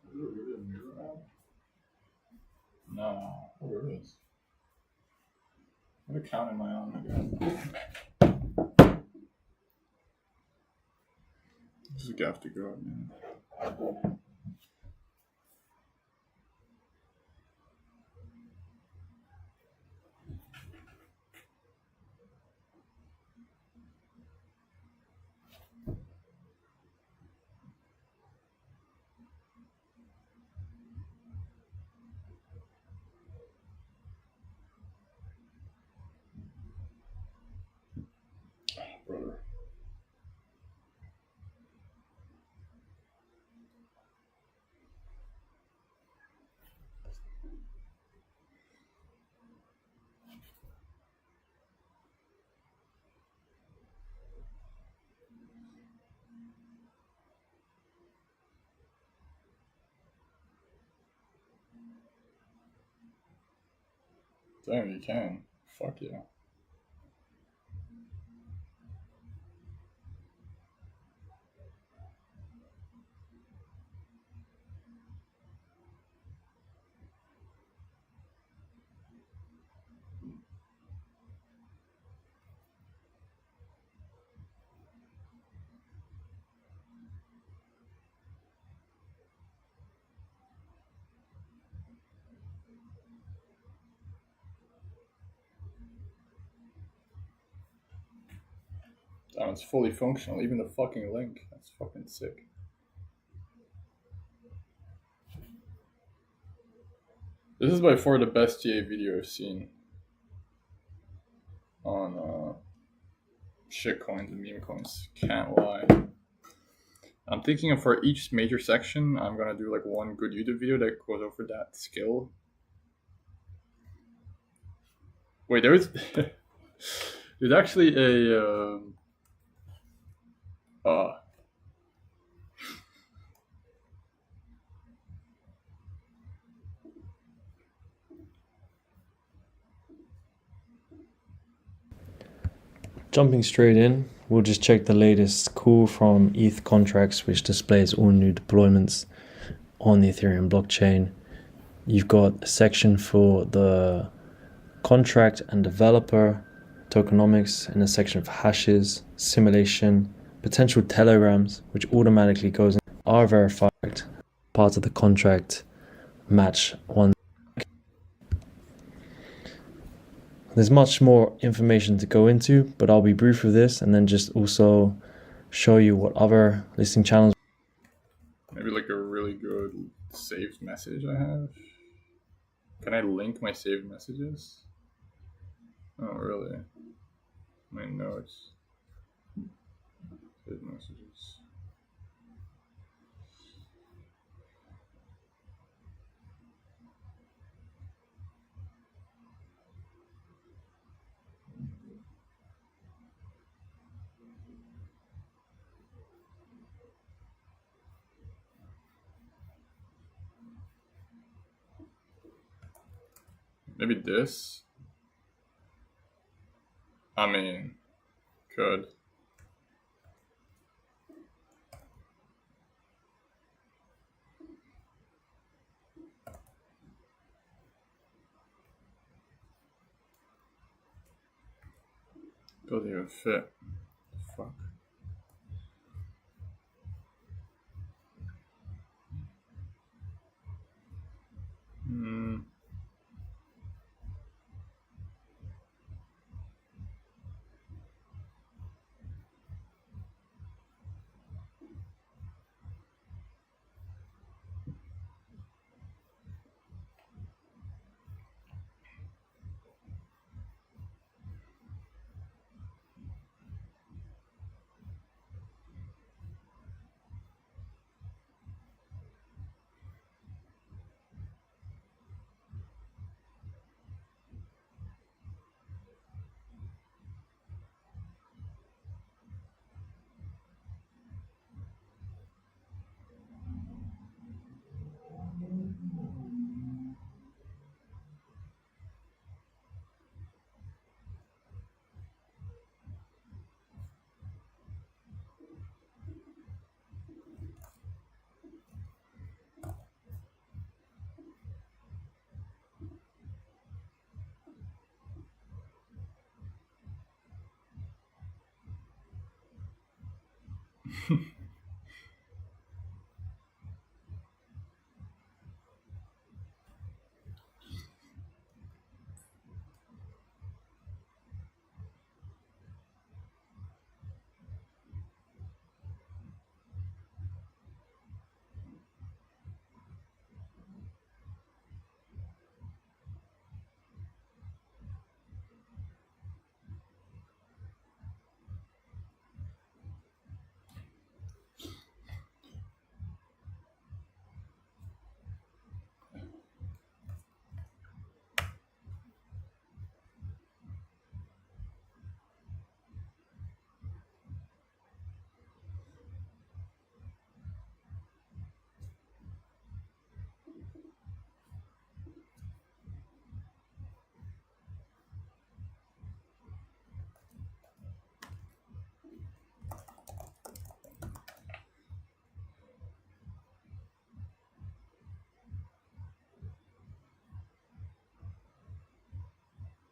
Is it really a mirror app? No, what is? What account am I on again? This is Gaff to go, man. Brother. Damn, you can. Fuck yeah. Damn, it's fully functional. Even the fucking link. That's fucking sick. This is by far the best TA video I've seen on shitcoins and meme coins. Can't lie. I'm thinking of for each major section, I'm gonna do like one good YouTube video that goes over that skill. Wait, there's actually a Jumping straight in, we'll just check the latest call from ETH contracts, which displays all new deployments on the Ethereum blockchain. You've got a section for the contract and developer, tokenomics, and a section for hashes, simulation, potential telegrams, which automatically goes in, are verified, part of the contract match on. There's much more information to go into, but I'll be brief with this and then just also show you what other listing channels. Maybe like a really good saved message I have. Can I link my saved messages? Oh, really? My notes. Saved messages. Maybe this? I mean, could. Doesn't even fit. Fuck.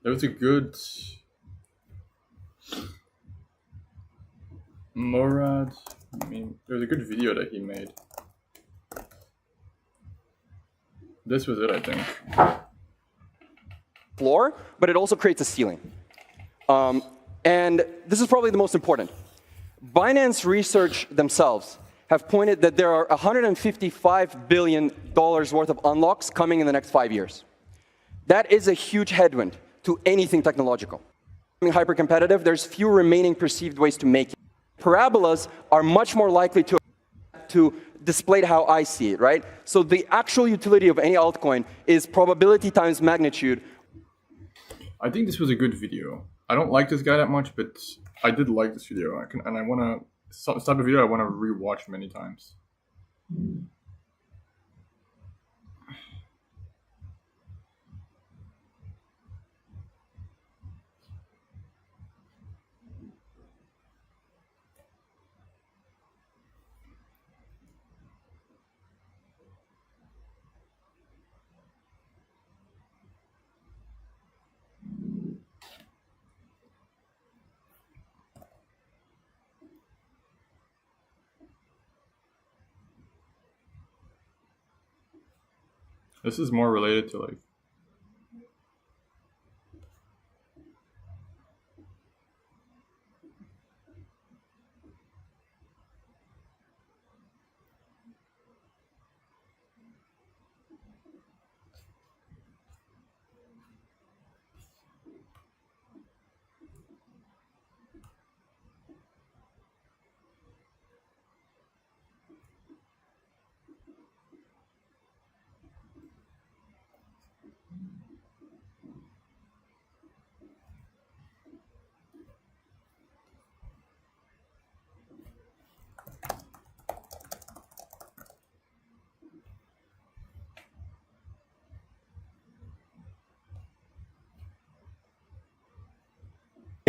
There was a good Morad. I mean, there was a good video that he made. This was it, I think. Floor, but it also creates a ceiling. And this is probably the most important. Binance Research themselves have pointed that there are $155 billion worth of unlocks coming in the next 5 years. That is a huge headwind to anything technological. Hyper-competitive, there's few remaining perceived ways to make it. Parabolas are much more likely to display how I see it, right? So the actual utility of any altcoin is probability times magnitude. I think this was a good video. I don't like this guy that much, but I did like this video, and I want to. This type of video I want to rewatch many times. This is more related to like.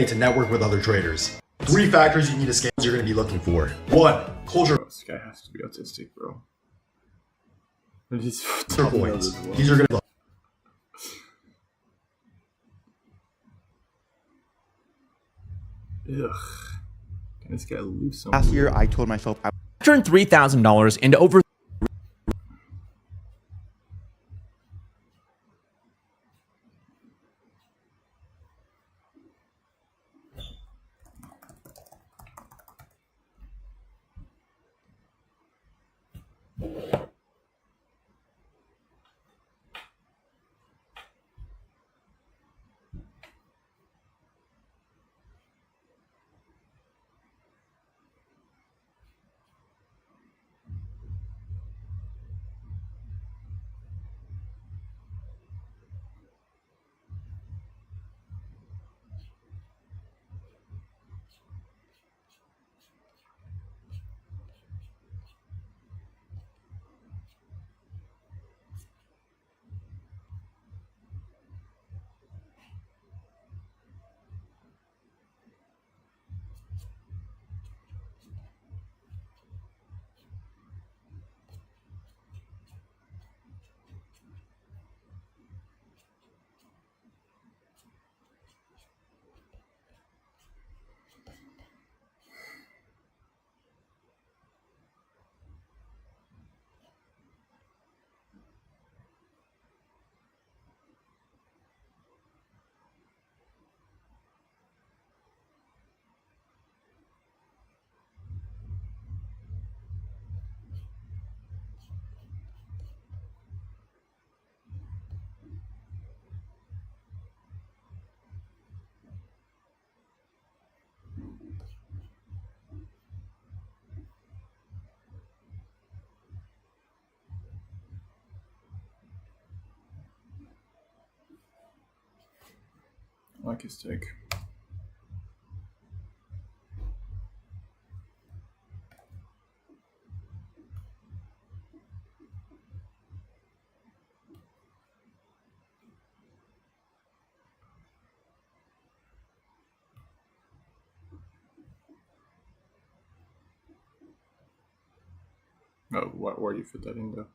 To network with other traders. 3 factors you need to scale you're going to be looking for. 1, culture This guy has to be autistic, bro. And he's points. These are going to Ugh. Can this guy lose some? Last year, I told myself I turned $3,000 into over I like his take. Oh, where do you fit that in though?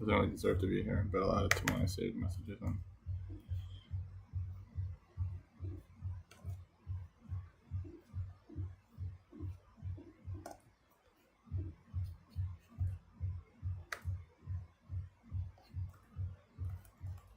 Doesn't really deserve to be here, but I'll add it to my saved messages then.